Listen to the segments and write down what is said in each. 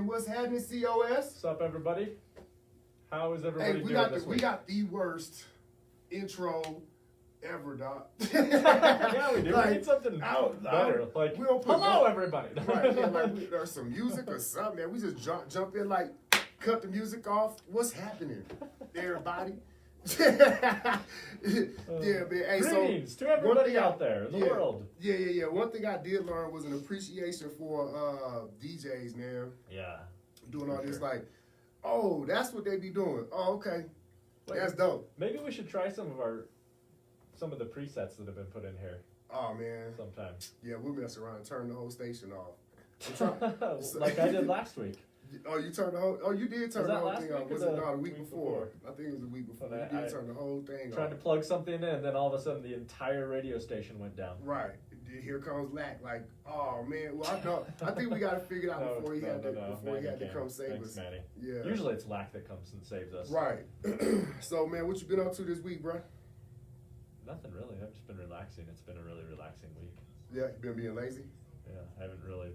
happening? What's happening, COS? What's up, everybody? How is everybody doing this week? We got the worst intro ever, Doc. Yeah, we do. Like, we need something better. Like, we don't put hello, everybody. Right, yeah, like there's some music or something, man. We just jump in, like, cut the music off. What's happening, everybody? Yeah, man. Hey, greetings to everybody out there in the world. Yeah. One thing I did learn was an appreciation for DJs, man. Yeah. Doing all this, like, oh, that's what they be doing. Oh, okay. That's dope. Maybe we should try some of the presets that have been put in here. Oh, man. Sometime. Yeah, we'll mess around and turn the whole station off. Like I did last week. Oh, you turned the whole. Oh, you did turn the whole thing off. Was it not a week before? I think it was a week before. You did turn the whole thing off. Tried to plug something in, and then all of a sudden the entire radio station went down. Right. Here comes Lack. Like, oh man. Well, I think we got to figure it out before he had to come save us. Manny. Yeah. Usually it's Lack that comes and saves us. Right. So, man, what you been up to this week, bro? Nothing really. I've just been relaxing. It's been a really relaxing week. Yeah, you been being lazy. Yeah, I haven't really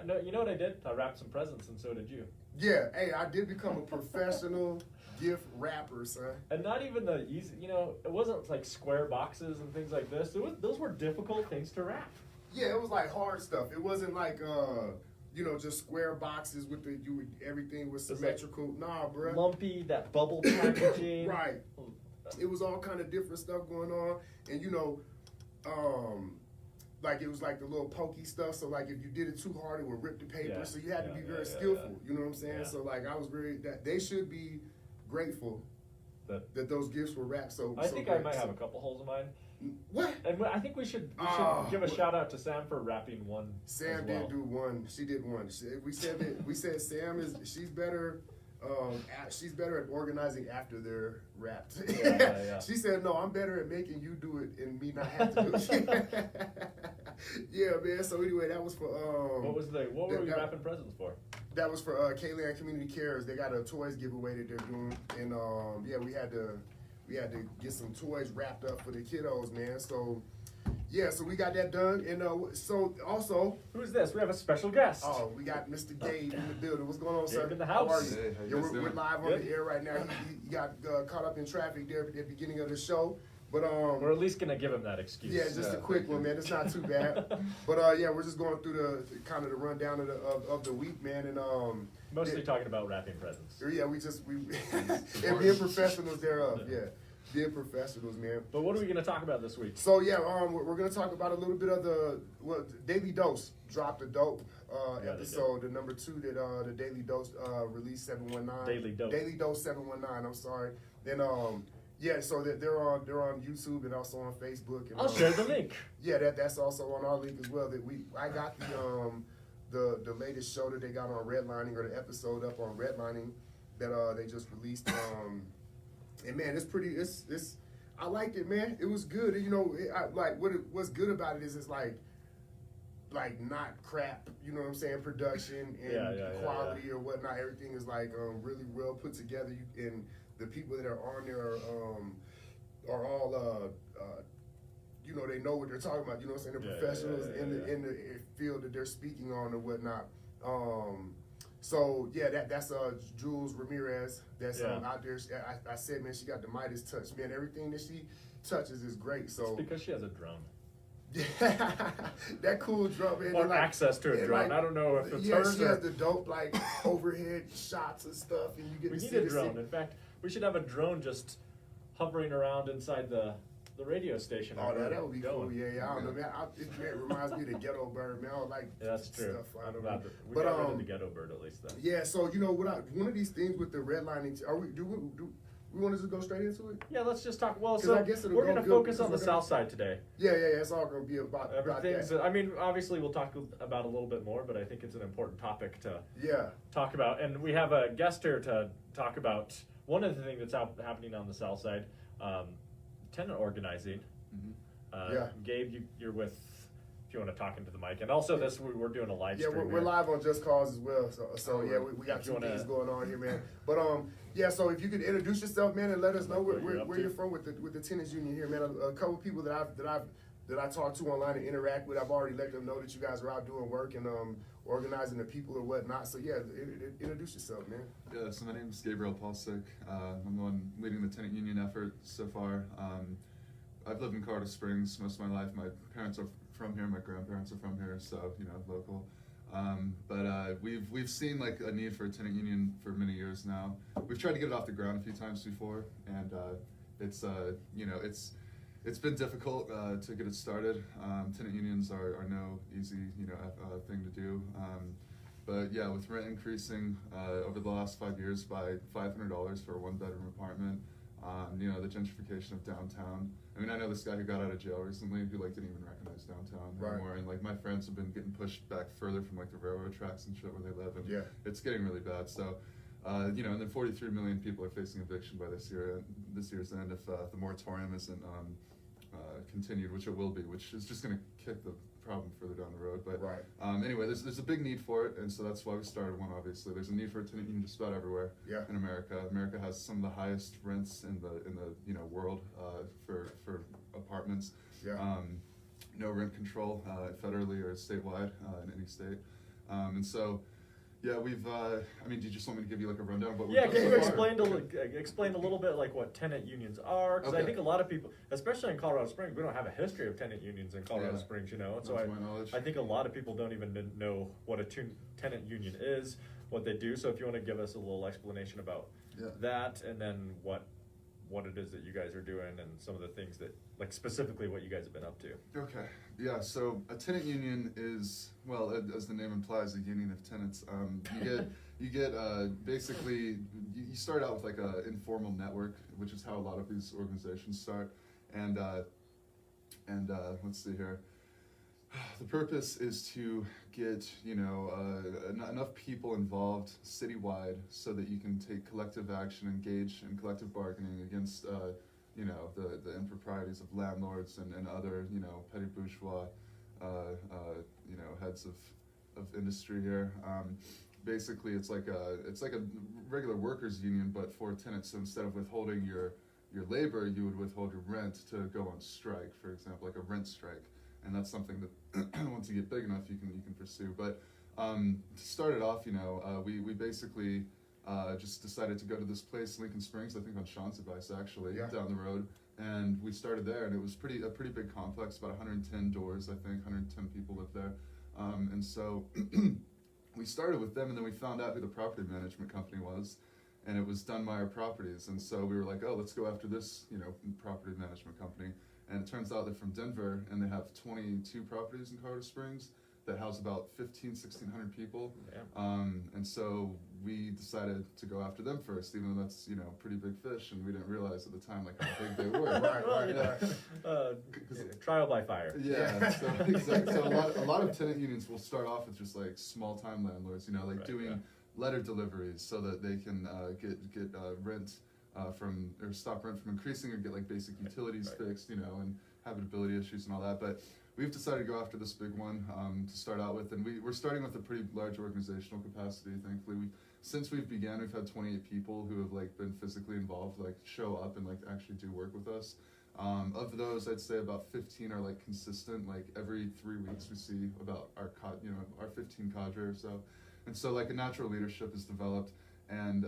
no, you know what I did? I wrapped some presents, and so did you. Yeah, hey, I did become a professional gift wrapper, son. And not even the easy, it wasn't like square boxes and things like this. Those were difficult things to wrap. Yeah, it was like hard stuff. It wasn't like, just square boxes with everything was symmetrical. Nah, bro. Lumpy, that bubble packaging. Right. It was all kind of different stuff going on, and like it was like the little pokey stuff. So like if you did it too hard, it would rip the paper. Yeah. So you had to be very skillful. Yeah. You know what I'm saying? Yeah. So like I was that they should be grateful that those gifts were wrapped. So I think I might have a couple holes in mine. What? And I think we should give a shout out to Sam for wrapping one. Sam did do one. She did one. We said Sam she's better. She's better at organizing after they're wrapped. Yeah. She said, "No, I'm better at making you do it and me not have to do it." Yeah, man. So anyway, that was for what were we wrapping presents for? That was for K-Land Community Cares. They got a toys giveaway that they're doing, and we had to get some toys wrapped up for the kiddos, man. So. Yeah, so we got that done, and so also... Who's this? We have a special guest. Oh, we got Mr. Gabe in the building. What's going on, sir? Gabe in the house. How are you? Hey, Yeah, we're live on the air right now. He got caught up in traffic there at the beginning of the show, but we're at least gonna give him that excuse. Yeah, just a quick one, man. It's not too bad. But we're just going through the kind of the rundown of the week, man, and mostly talking about wrapping presents. Yeah, we and being professionals thereof. Yeah. Being professionals, man. But what are we going to talk about this week? So yeah, we're going to talk about a little bit of the Daily Dose dropped a dope episode, the number 2 that the Daily Dose released 719. Daily Dose 719. I'm sorry. Then so they're on YouTube and also on Facebook. And, I'll share the link. Yeah, that's also on our link as well. I got the latest show that they got on Redlining, or the episode up on Redlining that they just released. And man, it's pretty. It's. I liked it, man. It was good. What's good about it is it's like not crap. You know what I'm saying? Production and quality or whatnot. Everything is like really well put together. And the people that are on there are all they know what they're talking about. You know what I'm saying? They're professionals in the field that they're speaking on or whatnot. So yeah, that's Jules Ramirez. That's out there. I said, man, she got the Midas touch, man. Everything that she touches is great. So it's because she has a drone. Yeah, that cool drum, man. Or access to a drone. I don't know if it's hers. She has the dope overhead shots and stuff, and you get. We need a drone. In fact, we should have a drone just hovering around inside the radio station. Oh, that would be cool. Yeah. I don't know, man. It reminds me of the Ghetto Bird, man. I don't like that's true. Stuff. I don't know. We got rid of the Ghetto Bird at least, though. Yeah. So one of these things with the redlining. Do we want to just go straight into it? Yeah, let's just talk. Well, so we're going to focus on the South Side today. Yeah. It's all going to be about that. I mean, obviously, we'll talk about a little bit more, but I think it's an important topic to talk about. And we have a guest here to talk about one of the things that's happening on the South Side. Tenant organizing. Mm-hmm. Gabe, you're with, if you want to talk into the mic, and also we're doing a live stream. Yeah, we're live on Just Cause as well. So we got two things going on here, man. But so if you could introduce yourself, man, and let us know where you're from with the Tenants Union here, man. A couple people that I talk to online and interact with, I've already let them know that you guys are out doing work, and organizing the people or whatnot. So yeah, introduce yourself, man. Yeah, so my name is Gabriel Polsick. I'm the one leading the tenant union effort so far. I've lived in Colorado Springs most of my life. My parents are from here, my grandparents are from here, so local. But we've seen like a need for a tenant union for many years now. We've tried to get it off the ground a few times before, and it's been difficult to get it started. Tenant unions are no easy thing to do. But yeah, with rent increasing over the last 5 years by $500 for a 1-bedroom apartment, the gentrification of downtown. I mean, I know this guy who got out of jail recently who didn't even recognize downtown anymore, and my friends have been getting pushed back further from the railroad tracks and shit where they live, and it's getting really bad. So, and then 43 million people are facing eviction by this year's end if the moratorium isn't continued, which it will be, which is just going to kick the problem further down the road. But anyway, there's a big need for it, and so that's why we started one. Obviously, there's a need for a tenant union just about everywhere in America. America has some of the highest rents in the world for apartments. No rent control federally or statewide in any state, and so. Yeah, we've. Do you just want me to give you a rundown of what we've done can so you explain a little bit what tenant unions are? Because I think a lot of people, especially in Colorado Springs, we don't have a history of tenant unions in Colorado Springs, So I think a lot of people don't even know what a tenant union is, what they do. So if you want to give us a little explanation about that, and then what it is that you guys are doing, and some of the things that, specifically what you guys have been up to. Okay. Yeah, so a tenant union is, well, as the name implies, a union of tenants. You get basically, you start out with a informal network, which is how a lot of these organizations start. And let's see here. The purpose is to get, enough people involved citywide so that you can take collective action, engage in collective bargaining against, the improprieties of landlords and other, petty bourgeois, heads of industry here. Basically, it's like a regular workers union, but for tenants. So instead of withholding your labor, you would withhold your rent to go on strike, for example, like a rent strike. And that's something that once you get big enough, you can pursue. But to start it off, we basically just decided to go to this place, Lincoln Springs, I think on Sean's advice actually, down the road, and we started there, and it was a pretty big complex, about 110 doors, I think, 110 people live there, and so we started with them, and then we found out who the property management company was, and it was Dunmeyer Properties, and so we were like, oh, let's go after this, property management company. And it turns out they're from Denver, and they have 22 properties in Colorado Springs that house about 1,600 people. And so we decided to go after them first, even though that's, pretty big fish, and we didn't realize at the time, how big they were. Trial by fire. So exactly. So a lot of tenant unions will start off with just small-time landlords, doing letter deliveries so that they can get rent or stop rent from increasing, or get basic utilities fixed, and habitability issues and all that. But we've decided to go after this big one to start out with, and we're starting with a pretty large organizational capacity. Thankfully, since we've began, we've had 28 people who have been physically involved, show up and actually do work with us. Of those, I'd say about 15 are consistent. Every 3 weeks, we see about our 15 cadre or so, and so a natural leadership is developed. And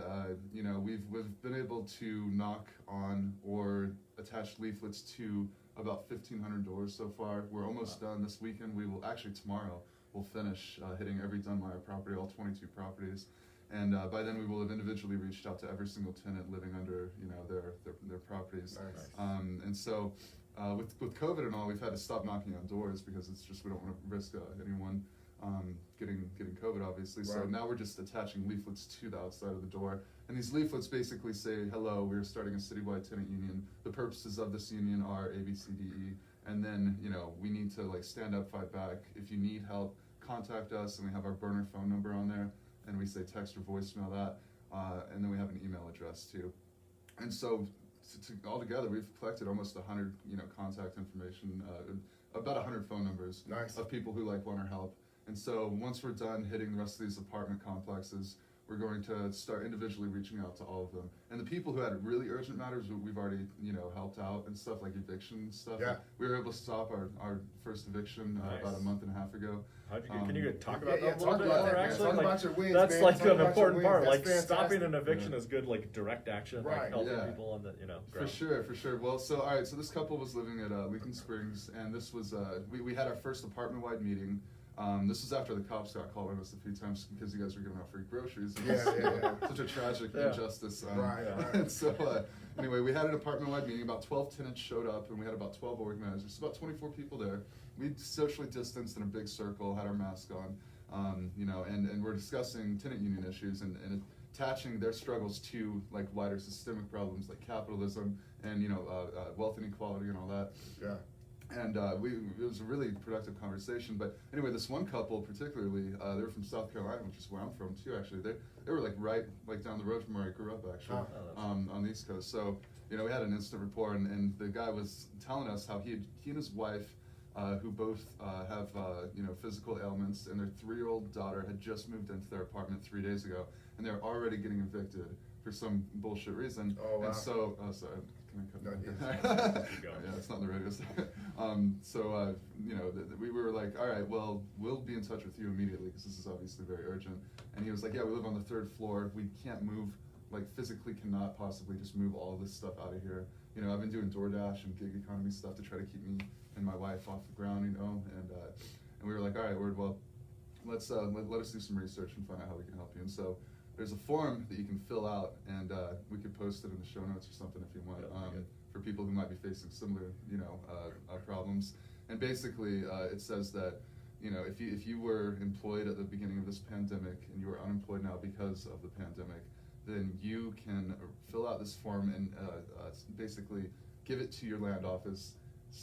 we've been able to knock on or attach leaflets to about 1,500 doors so far. We're almost done this weekend. We will actually tomorrow we'll finish hitting every Dunmeyer property, all 22 properties, and by then we will have individually reached out to every single tenant living under their properties. And so with COVID and all, we've had to stop knocking on doors because it's just we don't want to risk anyone getting COVID, obviously. So now we're just attaching leaflets to the outside of the door, and these leaflets basically say, hello, we're starting a citywide tenant union. The purposes of this union are A, B, C, D, E, and then we need to stand up, fight back. If you need help, contact us, and we have our burner phone number on there, and we say text or voicemail that, and then we have an email address too. And so altogether, we've collected almost 100 contact information, about 100 phone numbers of people who want our help. And so once we're done hitting the rest of these apartment complexes, we're going to start individually reaching out to all of them. And the people who had really urgent matters, we've already, helped out and stuff, like eviction and stuff. Yeah. Like, we were able to stop our first eviction about a month and a half ago. How'd you can you talk about yeah, that a little talk bit about more, that, man. actually? Talk about your wins, that's man. like Talk an about your important wins. part. That's Like, fantastic. stopping an eviction is good, like, direct action, Right. like helping Yeah. people on the, For ground. sure, for sure. Well, so all right, so this couple was living at Lincoln Springs, and this was we had our first apartment-wide meeting. This was after the cops got called on us a few times because you guys were giving out free groceries. Yeah. Such a tragic Yeah. injustice. Right. And so anyway, we had an apartment-wide meeting. About 12 tenants showed up, and we had about 12 organizers. So about 24 people there. We socially distanced in a big circle, had our mask on, and we're discussing tenant union issues and attaching their struggles to like wider systemic problems like capitalism and wealth inequality and all that. Yeah. And it was a really productive conversation. But anyway, this one couple particularly, they were from South Carolina, which is where I'm from too. Actually, they were like right like down the road from where I grew up actually, on the East Coast. So we had an instant rapport, and the guy was telling us how he and his wife, who both have physical ailments, and their 3-year-old daughter had just moved into their apartment 3 days ago, and they're already getting evicted for some bullshit reason. Oh, wow. And so, sorry. Can I cut No, that? Keep going. Yeah, it's not on the radio. We were like, all right, well, we'll be in touch with you immediately because this is obviously very urgent. And he was like, yeah, we live on the 3rd floor. We can't move, like physically cannot possibly just move all this stuff out of here. I've been doing DoorDash and gig economy stuff to try to keep me and my wife off the ground, and we were like, all right, well, let's let us do some research and find out how we can help you. And so there's a form that you can fill out, and we could post it in the show notes or something if you want, for people who might be facing similar, problems. And basically, it says that, if you were employed at the beginning of this pandemic and you are unemployed now because of the pandemic, then you can fill out this form and basically give it to your land office,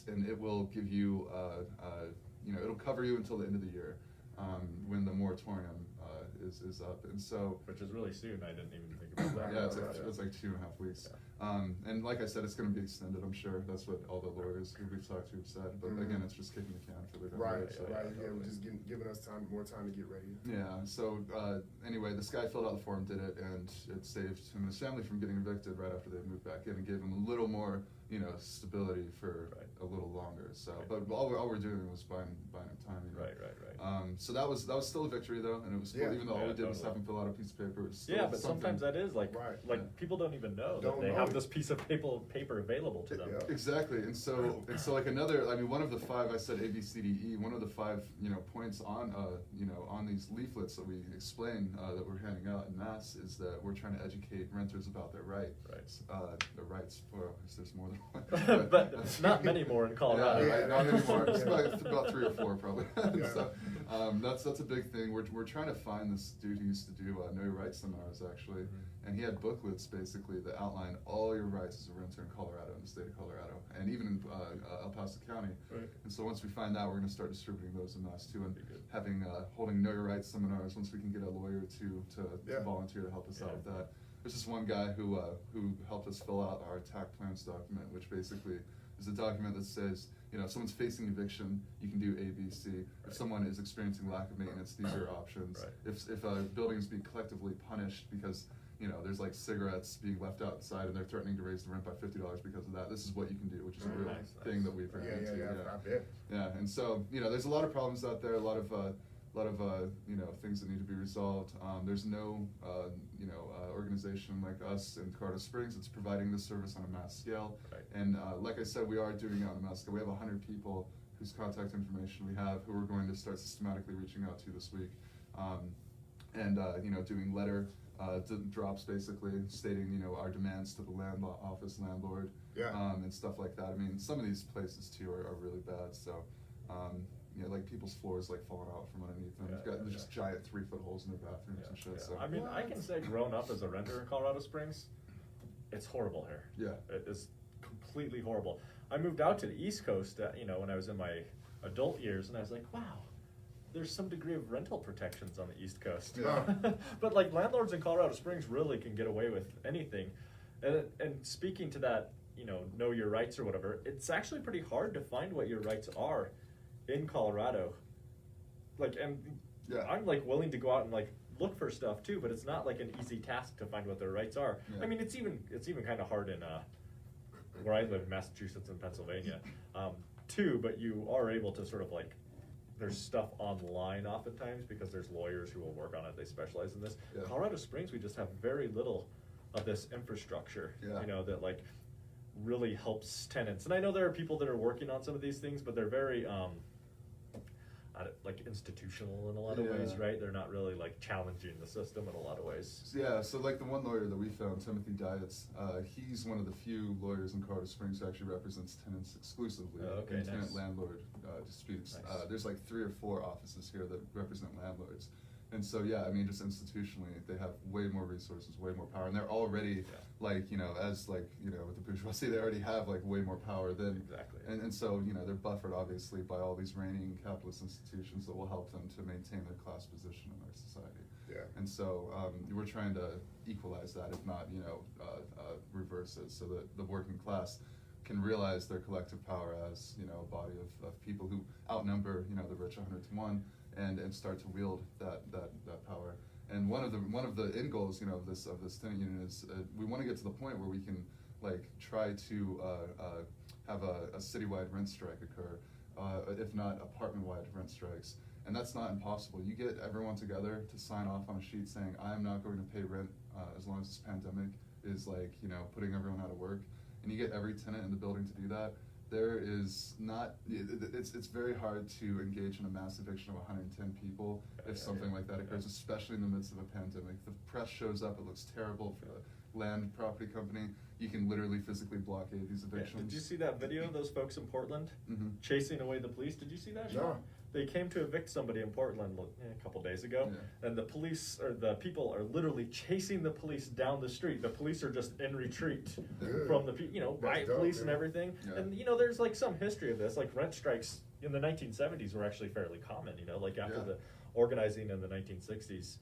and it will give you, it'll cover you until the end of the year, when the moratorium is up. And so, Which is really soon. I didn't even think about that. yeah, it's like 2.5 weeks. And like I said, it's going to be extended, I'm sure. That's what all the lawyers who we've talked to have said. But again, it's just kicking the can further down the Right. road. So. Yeah. We're just giving us more time to get ready. Yeah, so anyway, this guy filled out the form, did it, and it saved him and his family from getting evicted right after they moved back in, and gave him a little more, stability for a little longer. So, but all we're doing was buying him time. Right. So that was still a victory though, and it was cool, even though all we did was have him fill out a piece of paper. It was still Yeah, but something. sometimes that is like people don't even know that they have this piece of paper available to them. Yeah. Exactly, and so like another. I mean, one of the 5 I said A, B, C, D, E. One of the 5 points on on these leaflets that we explain that we're handing out in mass is that we're trying to educate renters about their rights. Their rights. Well, there's more than one, but not many more in Colorado. Yeah, not anymore. It's Yeah. about 3 or 4 probably. Yeah. So that's a big thing. We're trying to find this dude who used to do Know Your Rights seminars actually, and he had booklets basically that outline all your rights as a renter in Colorado, in the state of Colorado, and even in El Paso County. Right. And so once we find that, we're going to start distributing those in mass too, and having holding Know Your Rights seminars once we can get a lawyer to volunteer to help us out with that. There's this one guy who helped us fill out our TAC plans document, which basically is a document that says, if someone's facing eviction, you can do A, B, C. If someone is experiencing lack of maintenance, these are options. Right. If a building is being collectively punished because there's like cigarettes being left outside and they're threatening to raise the rent by $50 because of that, this is what you can do, which is a real thing that we've run into. I bet. Yeah, and so there's a lot of problems out there, a lot of things that need to be resolved. There's no organization like us in Colorado Springs that's providing this service on a mass scale. Right. And like I said, we are doing it on a mass scale. We have 100 people whose contact information we have, who we're going to start systematically reaching out to this week, doing letter drops basically stating our demands to the landlord, and stuff like that. I mean, some of these places too are really bad. So. Like people's floors like falling out from underneath them. There's just giant 3-foot holes in their bathrooms and shit. So. I mean, I can say, growing up as a renter in Colorado Springs, it's horrible here. Yeah, it is completely horrible. I moved out to the East Coast, when I was in my adult years, and I was like, wow, there's some degree of rental protections on the East Coast. Yeah. But like landlords in Colorado Springs really can get away with anything. And speaking to that, know your rights or whatever, it's actually pretty hard to find what your rights are in Colorado. I'm like willing to go out and like look for stuff too, but it's not like an easy task to find what their rights are. Yeah. I mean, it's even kind of hard in where I live in Massachusetts and Pennsylvania too, but you are able to sort of like, there's stuff online oftentimes because there's lawyers who will work on it. They specialize in this. Yeah. Colorado Springs, we just have very little of this infrastructure, you know, that like really helps tenants. And I know there are people that are working on some of these things, but they're very like institutional in a lot of ways, right? They're not really like challenging the system in a lot of ways. Yeah, so like the one lawyer that we found, Timothy Dietz, he's one of the few lawyers in Colorado Springs who actually represents tenants exclusively in tenant-landlord disputes. Nice. There's like 3 or 4 offices here that represent landlords. And so, yeah, I mean, just institutionally, they have way more resources, way more power, and they're already, like, you know, as like, you know, with the bourgeoisie, they already have like way more power than, and so, you know, they're buffered obviously by all these reigning capitalist institutions that will help them to maintain their class position in our society. Yeah. And so, we're trying to equalize that, if not, you know, reverse it, so that the working class can realize their collective power as, you know, a body of people who outnumber, you know, the rich 100 to 1. And start to wield that power. And one of the end goals, you know, of this tenant union is we want to get to the point where we can like try to have a citywide rent strike occur, if not apartment-wide rent strikes. And that's not impossible. You get everyone together to sign off on a sheet saying, I am not going to pay rent as long as this pandemic is like, you know, putting everyone out of work. And you get every tenant in the building to do that. There is not, it's very hard to engage in a mass eviction of 110 people if something like that occurs, especially in the midst of a pandemic. The press shows up, it looks terrible for the land property company. You can literally physically blockade these evictions. Did you see that video of those folks in Portland chasing away the police? Did you see that? No. They came to evict somebody in Portland a couple days ago, and the police, or the people, are literally chasing the police down the street. The police are just in retreat from the, you know, riot police and everything. And, you know, there's like some history of this. Like rent strikes in the 1970s were actually fairly common, you know, like after the organizing in the 1960s,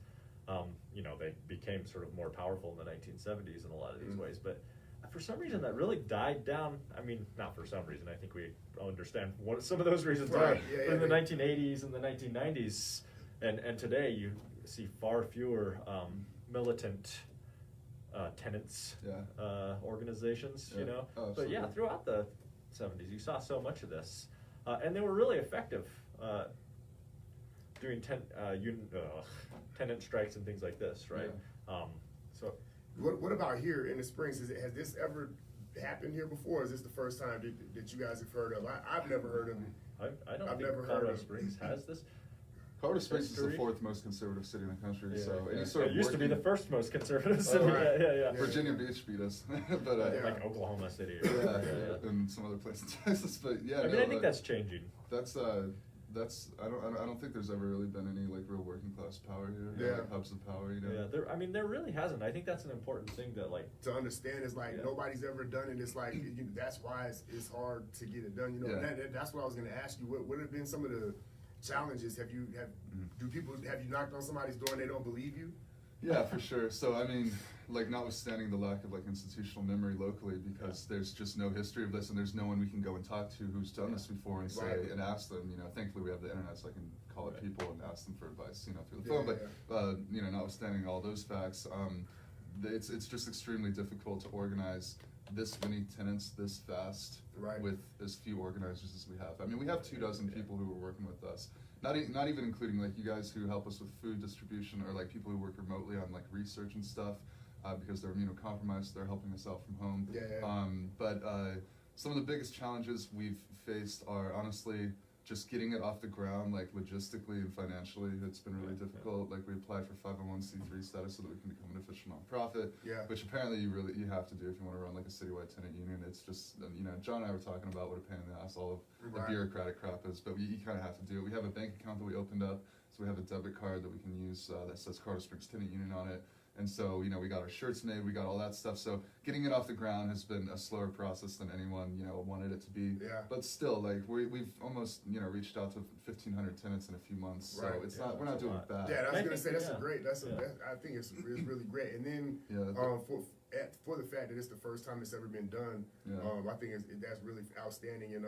you know, they became sort of more powerful in the 1970s in a lot of these ways. But for some reason that really died down. I mean, not for some reason. I think we understand what some of those reasons are. But in the 1980s and the 1990s, and today you see far fewer militant tenants organizations. You know, but yeah, throughout the 70s, you saw so much of this, and they were really effective doing tenant strikes and things like this, right? So. What about here in the Springs? Has this ever happened here before? Or is this the first time that you guys have heard of? I've never heard of it. I don't I've think never Colorado heard of Springs has this. Colorado Springs is the 4th most conservative city in the country, so any sort of it used to be the 1st most conservative city. Virginia Beach beat us, but like Oklahoma City, and some other place in Texas. But I mean, I think that's changing. I don't think there's ever really been any like real working class power here. Like hubs of power, you know. I mean, there really hasn't. I think that's an important thing that like to understand. Is like nobody's ever done it. It's like that's why it's hard to get it done. You know, and that's what I was going to ask you. What have been some of the challenges? Have you knocked on somebody's door and they don't believe you? Yeah, for sure. So I mean, like notwithstanding the lack of like institutional memory locally, because there's just no history of this, and there's no one we can go and talk to who's done this before and say and ask them. You know, thankfully we have the internet, so I can call up people and ask them for advice. You know, through the phone. But you know, notwithstanding all those facts, it's just extremely difficult to organize this many tenants this fast with as few organizers as we have. I mean, we have 24 people who are working with us. Not even including like you guys who help us with food distribution, or like people who work remotely on like research and stuff, because they're immunocompromised, they're helping us out from home. But some of the biggest challenges we've faced are honestly just getting it off the ground, like logistically and financially. It's been really difficult. Like we applied for 501c3 status so that we can become an official nonprofit, which apparently you have to do if you want to run like a citywide tenant union. It's just, you know, John and I were talking about what a pain in the ass all of the bureaucratic crap is, but you kind of have to do it. We have a bank account that we opened up, so we have a debit card that we can use that says Colorado Springs Tenant Union on it. And so, you know, we got our shirts made, we got all that stuff. So getting it off the ground has been a slower process than anyone, you know, wanted it to be. But still, like, we've almost, you know, reached out to 1,500 tenants in a few months. So it's not, we're not doing it bad. I was going to say, I think it's really great. And then for the fact that it's the first time it's ever been done, I think that's really outstanding. And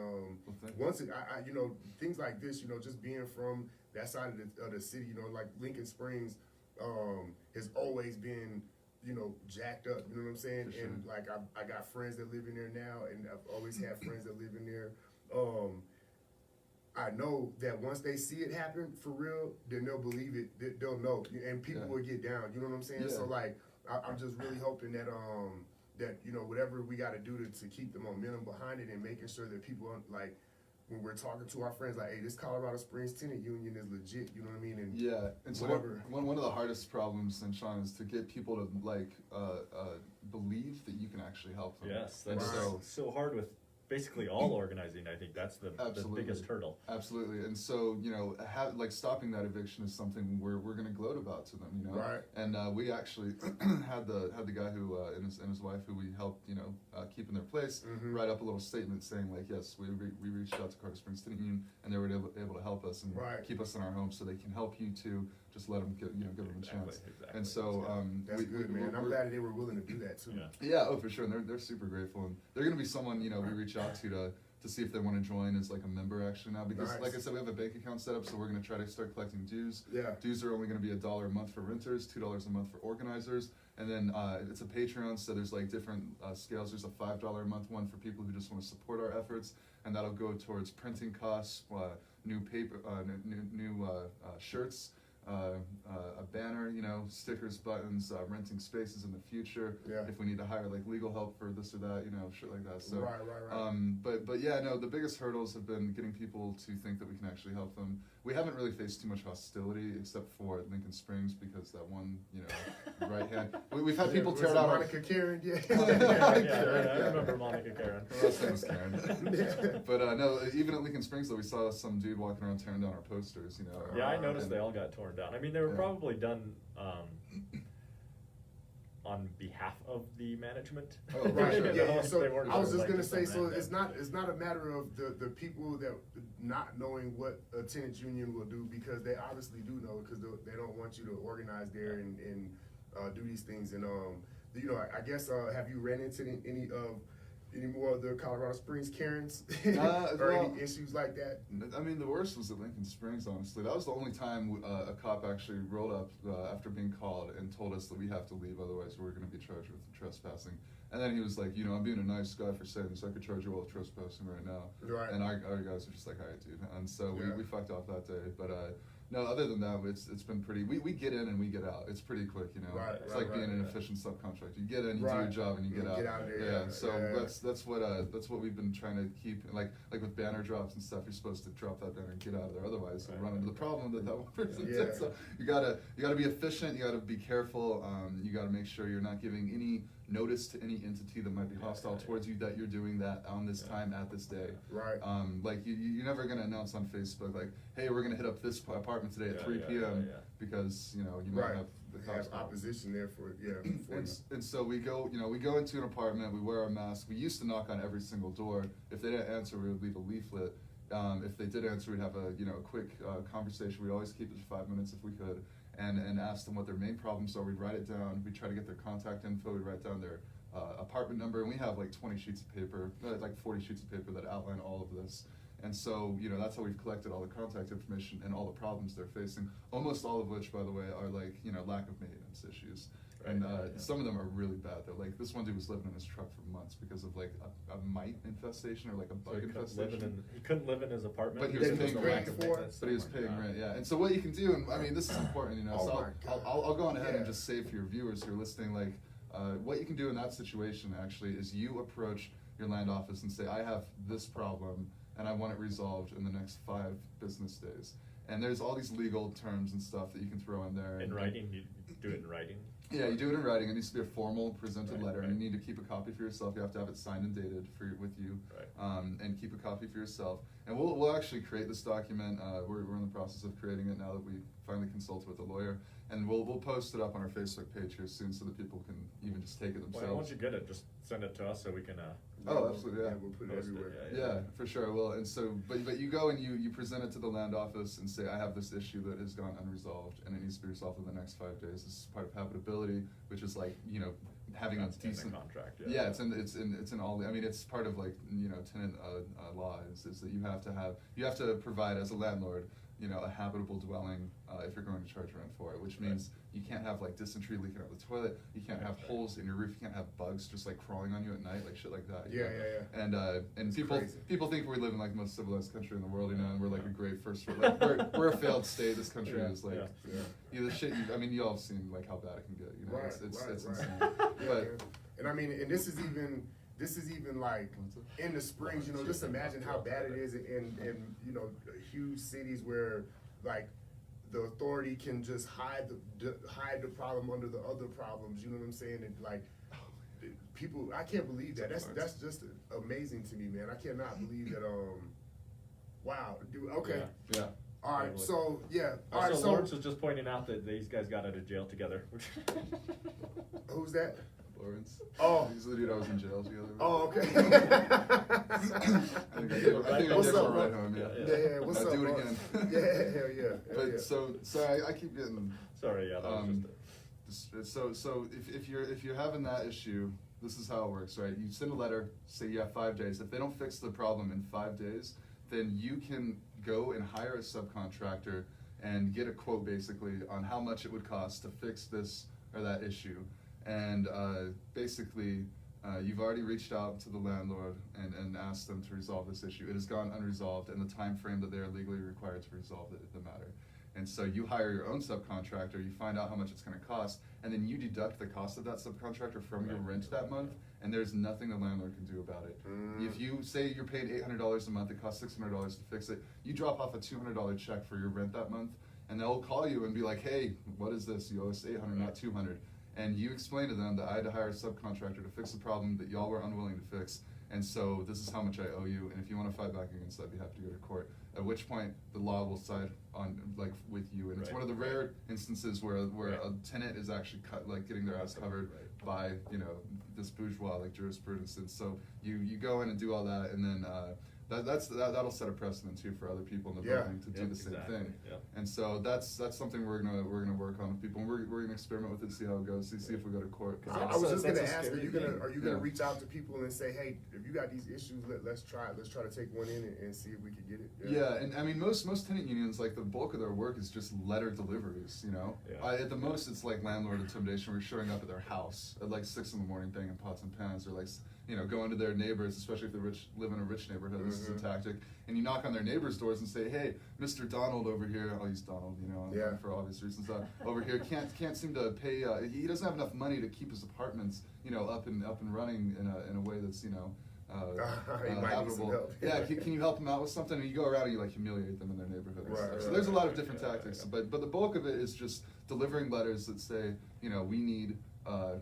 once you know, things like this, you know, just being from that side of the city, you know, like Lincoln Springs, has always been, you know, jacked up. You know what I'm saying? For sure. And like I got friends that live in there now, and I've always had friends that live in there. I know that once they see it happen for real, then they'll believe it. They'll know, and people will get down. You know what I'm saying? Yeah. So like, I'm just really hoping that that, you know, whatever we got to do to keep the momentum behind it, and making sure that people like, when we're talking to our friends, like, hey, this Colorado Springs Tenant Union is legit. You know what I mean? And yeah, and so one of the hardest problems, and Sean, is to get people to like believe that you can actually help them. Yes, and that's so hard with basically all organizing. I think that's the biggest hurdle. Absolutely, and so, you know, like stopping that eviction is something we're going to gloat about to them, you know. Right. And we actually had the guy who and his wife, who we helped, you know, keep in their place, write up a little statement saying like, yes, we reached out to Colorado Springs Tenant Union, and they were able to help us and keep us in our home, so they can help you too. Just let them give them a chance. Exactly. And so that's good, man. I'm glad they were willing to do that too. Yeah, oh for sure. And they're super grateful, and they're gonna be someone, you know, we reach out to see if they want to join as like a member actually now, because like I said, we have a bank account set up, so we're gonna try to start collecting dues. Yeah. Dues are only gonna be $1 a month for renters, $2 a month for organizers, and then it's a Patreon, so there's like different scales. There's a $5 a month one for people who just want to support our efforts, and that'll go towards printing costs, new paper, new shirts. A banner, you know, stickers, buttons, renting spaces in the future. Yeah. If we need to hire like legal help for this or that, you know, shit like that. So, right. But yeah, no, the biggest hurdles have been getting people to think that we can actually help them. We haven't really faced too much hostility except for Lincoln Springs, because that one, you know, right hand. We've had people tear down. Monica Karen, yeah. I remember Monica Karen. Her last name was Karen. But no, even at Lincoln Springs though, we saw some dude walking around tearing down our posters, you know. Yeah, I noticed they all got torn down. I mean, they were probably done on behalf of the management. Oh, right. Yeah. So I was just like gonna say, so them. it's not a matter of the people that not knowing what a tenants union will do, because they obviously do know, because they don't want you to organize there and do these things. And you know, I guess have you ran into any more of the Colorado Springs Karens or any issues like that? I mean, the worst was at Lincoln Springs, honestly. That was the only time a cop actually rolled up after being called and told us that we have to leave, otherwise we're going to be charged with trespassing. And then he was like, you know, I'm being a nice guy for saying this. I could charge you all with trespassing right now. Right. And our guys were just like, all right, dude. And so we fucked off that day. But no, other than that, it's been pretty. We get in and we get out. It's pretty quick, you know. Right, it's like being an efficient subcontractor. You get in, you do your job, and you get out. Get out of there. Yeah. So that's what we've been trying to keep. Like with banner drops and stuff, you're supposed to drop that banner and get out of there. Otherwise, you'll run into the problem that one person did. So you gotta be efficient. You gotta be careful. You gotta make sure you're not giving any notice to any entity that might be hostile towards you that you're doing that on this time at this day. Right. Like you're never gonna announce on Facebook like, hey, we're gonna hit up this apartment today at 3 p.m. because you know you might have the cops opposition there for and so we go into an apartment, we wear our mask. We used to knock on every single door. If they didn't answer, we would leave a leaflet. If they did answer, we'd have a quick conversation. We'd always keep it to 5 minutes if we could. And ask them what their main problems are. We'd write it down. We'd try to get their contact info. We'd write down their apartment number. And we have like 20 sheets of paper, like 40 sheets of paper that outline all of this. And so, you know, that's how we've collected all the contact information and all the problems they're facing. Almost all of which, by the way, are like, you know, lack of maintenance issues. And some of them are really bad. They're like, this one dude was living in his truck for months because of like a mite infestation or like a bug infestation. He couldn't live in his apartment. But he was paying rent for it. But he was paying rent, yeah. And so what you can do, and I mean, this is important, you know. So I'll go on ahead and just say for your viewers who are listening, like, what you can do in that situation actually is you approach your land office and say, I have this problem and I want it resolved in the next 5 business days. And there's all these legal terms and stuff that you can throw in there. In writing? You do it in writing? Yeah, you do it in writing. It needs to be a formal presented letter, and you need to keep a copy for yourself. You have to have it signed and dated with you, and keep a copy for yourself. And we'll actually create this document. We're in the process of creating it now that we finally consulted with a lawyer, and we'll post it up on our Facebook page here soon so that people can even just take it themselves. Well, once you get it, just send it to us so we can. Oh, absolutely, yeah. We'll put it everywhere. Yeah, for sure. Well, and so, but you go and you present it to the land office and say, I have this issue that has gone unresolved and it needs to be resolved in the next 5 days. This is part of habitability, which is like, you know, having a decent contract. Yeah, it's in all. I mean, it's part of like, you know, tenant law is that you have to provide as a landlord a habitable dwelling if you're going to charge rent for it, which means you can't have like dysentery leaking out the toilet, you can't have holes in your roof, you can't have bugs just like crawling on you at night, like shit like that. And people think we live in like the most civilized country in the world, and we're like a great first world. Like, we're a failed state. This country is like, the shit. You all have seen like how bad it can get. It's insane. But and I mean, and this is even like in the springs, just imagine how bad it is in huge cities where like the authority can just hide the problem under the other problems. You know what I'm saying? And like people, I can't believe that. That's just amazing to me, man. I cannot believe that. Wow, dude. Okay. Yeah. All right. So yeah. All Also, right. So Lawrence was just pointing out that these guys got out of jail together. who's that? Lawrence. Oh. He's the dude I was in jail together with. Oh, okay. I think I gave him a ride home. Yeah. What's up? Do it again. Yeah. Hell yeah. But so I keep getting. Sorry. Yeah. That was just. So if you're having that issue, this is how it works, right? You send a letter, say you have 5 days. If they don't fix the problem in 5 days, then you can go and hire a subcontractor and get a quote basically on how much it would cost to fix this or that issue. And basically, you've already reached out to the landlord and asked them to resolve this issue. It has gone unresolved in the time frame that they are legally required to resolve the matter. And so you hire your own subcontractor, you find out how much it's going to cost, and then you deduct the cost of that subcontractor from your rent that month, and there's nothing the landlord can do about it. If you say you're paying $800 a month, it costs $600 to fix it, you drop off a $200 check for your rent that month, and they'll call you and be like, hey, what is this? You owe us $800, not $200. And you explain to them that I had to hire a subcontractor to fix a problem that y'all were unwilling to fix, and so this is how much I owe you, and if you want to fight back against that, I'd be happy to go to court. At which point, the law will side on with you, and it's one of the rare instances where a tenant is actually getting their ass covered by this bourgeois jurisprudence. And so you go in and do all that, and then that'll set a precedent too for other people in the building to do the same thing. And so that's something we're gonna work on with people, and we're gonna experiment with it, see how it goes, see if we go to court. I was just gonna ask, are you gonna reach out to people and say, hey, if you got these issues, let's try to take one in and see if we can get it. Yeah, and I mean most tenant unions, like the bulk of their work is just letter deliveries. At the most it's like landlord intimidation. We're showing up at their house at like 6 a.m. banging pots and pans, or like going to their neighbors, especially if they live in a rich neighborhood. This is a tactic. And you knock on their neighbors' doors and say, hey, Mr. Donald over here, I'll use Donald, for obvious reasons, over here can't seem to pay, he doesn't have enough money to keep his apartments, up and running in a way that's, habitable. Yeah, can you help them out with something? And you go around and you humiliate them in their neighborhood. So there's a lot of different tactics, but the bulk of it is just delivering letters that say, we need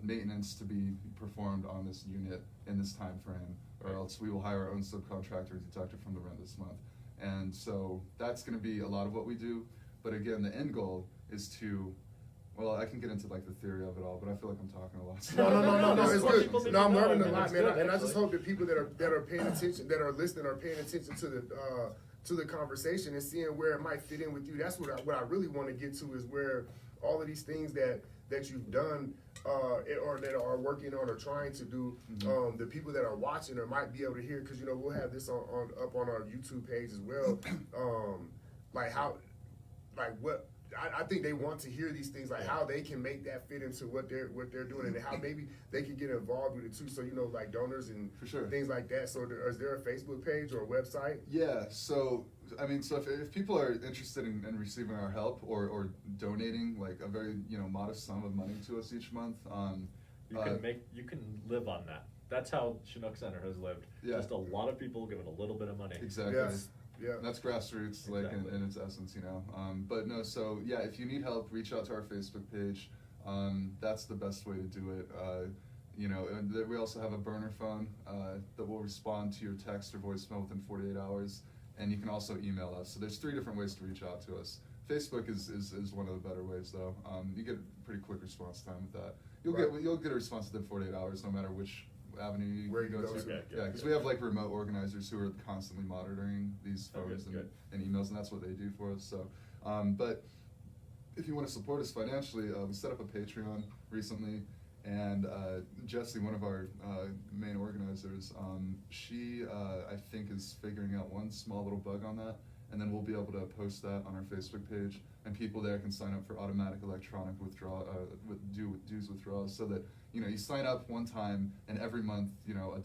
maintenance to be performed on this unit in this time frame, or else we will hire our own subcontractor to deduct it from the rent this month. And so that's going to be a lot of what we do. But again, the end goal is to, well, I can get into the theory of it all, but I feel like I'm talking a lot. No, it's good. No, I'm learning a lot, man, and I just hope that people that are paying attention, that are listening, are paying attention to the conversation and seeing where it might fit in with you. That's what I really want to get to, is where all of these things that you've done or that are working on or trying to do, the people that are watching or might be able to hear, because we'll have this up on our YouTube page as well. I think they want to hear these things, how they can make that fit into what they're doing, and how maybe they can get involved with it too. So donors and things like that. So is there a Facebook page or a website? Yeah. So if people are interested in receiving our help or donating a very modest sum of money to us each month, you can live on that. That's how Chinook Center has lived. Yeah. Just a lot of people giving a little bit of money. Exactly. Yes. Yeah, that's grassroots, in its essence, But no, so yeah, if you need help, reach out to our Facebook page. That's the best way to do it. And we also have a burner phone that will respond to your text or voicemail within 48 hours, and you can also email us. So there's 3 different ways to reach out to us. Facebook is one of the better ways, though. You get a pretty quick response time with that. You'll get a response within 48 hours, no matter which avenue you go to. Because we have remote organizers who are constantly monitoring these phones and emails, and that's what they do for us. So, but if you want to support us financially, we set up a Patreon recently, and Jessie, one of our main organizers, she I think is figuring out one small little bug on that, and then we'll be able to post that on our Facebook page, and people there can sign up for automatic electronic dues withdrawals, so that you sign up one time, and every month $1, $2,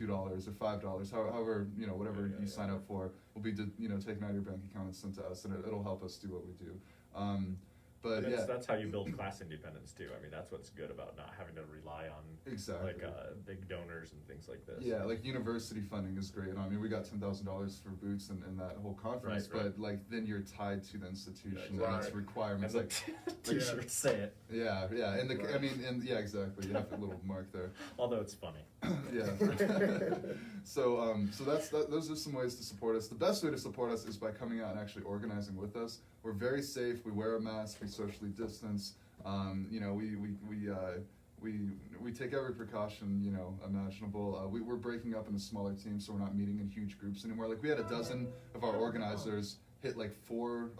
or $5, however whatever you sign up for will be taken out of your bank account and sent to us, and it'll help us do what we do. But yeah, that's how you build class independence too. I mean, that's what's good about not having to rely on big donors and things like this. Yeah, like university funding is great. I mean, we got $10,000 for boots and that whole conference, right. But like then you're tied to the institution Right. and its requirements. And t-shirts say it. Yeah, and Right. I mean, and yeah, exactly. You have a little mark there. Although it's funny. Yeah. So those are some ways to support us. The best way to support us is by coming out and actually organizing with us. We're very safe. We wear a mask. We socially distance. We take every precaution imaginable. We're breaking up into smaller teams, so we're not meeting in huge groups anymore. Like we had a dozen of our organizers hit like 5.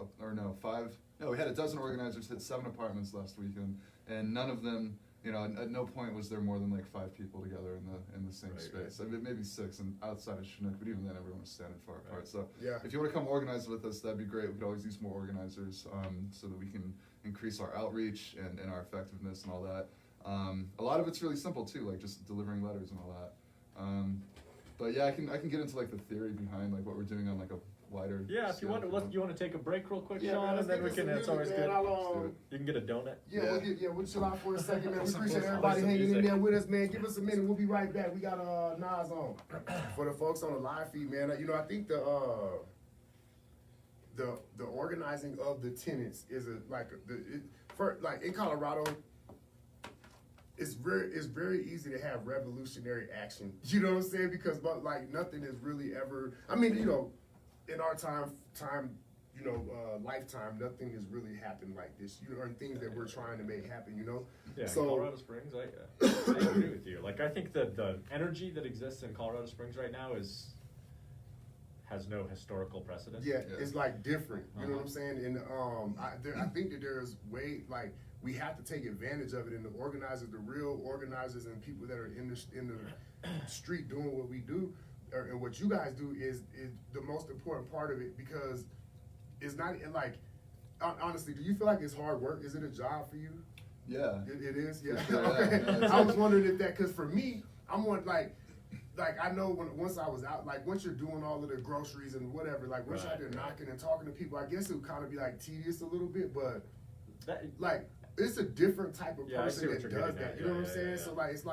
No, we had a dozen organizers hit 7 apartments last weekend, and none of them. At no point was there more than like 5 people together in the same space. I mean, maybe 6 and outside of Chinook, but even then everyone was standing far apart. So if you want to come organize with us, that'd be great. We could always use more organizers so that we can increase our outreach and our effectiveness and all that. A lot of it's really simple too, like just delivering letters and all that. But yeah, I can get into like the theory behind like what we're doing on like a wider. Yeah, if you want to take a break real quick, Yeah, Sean, man, and then we can. It's always good. You can get a donut. We'll chill out for a second, man. We appreciate Some everybody hanging in music. there with us, man. Give us a minute. We'll be right back. We got Nas on for the folks on the live feed, man. I think the organizing of the tenants is in Colorado. It's very easy to have revolutionary action. You know what I'm saying? Because nothing is really ever. I mean, in our lifetime, nothing has really happened like this. And things that we're trying to make happen. Yeah, so, Colorado Springs, I agree with you. Like, I think that the energy that exists in Colorado Springs right now has no historical precedent. Yeah, it's like different. You know what I'm saying? And I think that there's we have to take advantage of it, and the organizers, the real organizers, and people that are in the street doing what we do, and what you guys do is the most important part of it, because it's not honestly, do you feel like it's hard work? Is it a job for you? Yeah. It is? Yeah. Yeah. I was wondering if that, because for me, I'm one, I know once I was out, once you're doing all of the groceries and whatever, once you're out there knocking and talking to people, I guess it would kind of be tedious a little bit, but it's a different type of person that does that. You know what I'm saying? So it's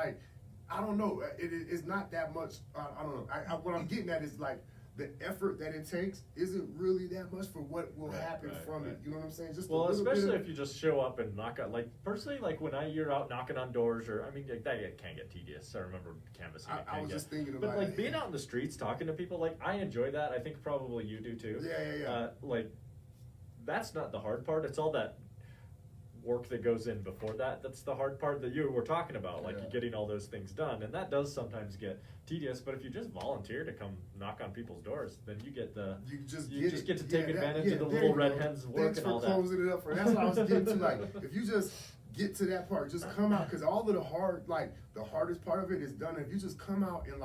I don't know. It's not that much. I don't know. What I'm getting at is the effort that it takes isn't really that much for what will happen from it. You know what I'm saying? Just especially if you just show up and knock on, personally, when you're out knocking on doors, or I mean, that can get tedious. I remember canvassing. I was just thinking about it. But being out in the streets talking to people, I enjoy that. I think probably you do too. Yeah. That's not the hard part. It's all that work that goes in before that. That's the hard part that you were talking about, getting all those things done, and that does sometimes get tedious. But if you just volunteer to come knock on people's doors, then you get get to take advantage of the little red hens work and all that. Thanks for closing it up for. That's what I was getting to. If you just get to that part, just come out, because all of the hardest part of it is done. If you just come out and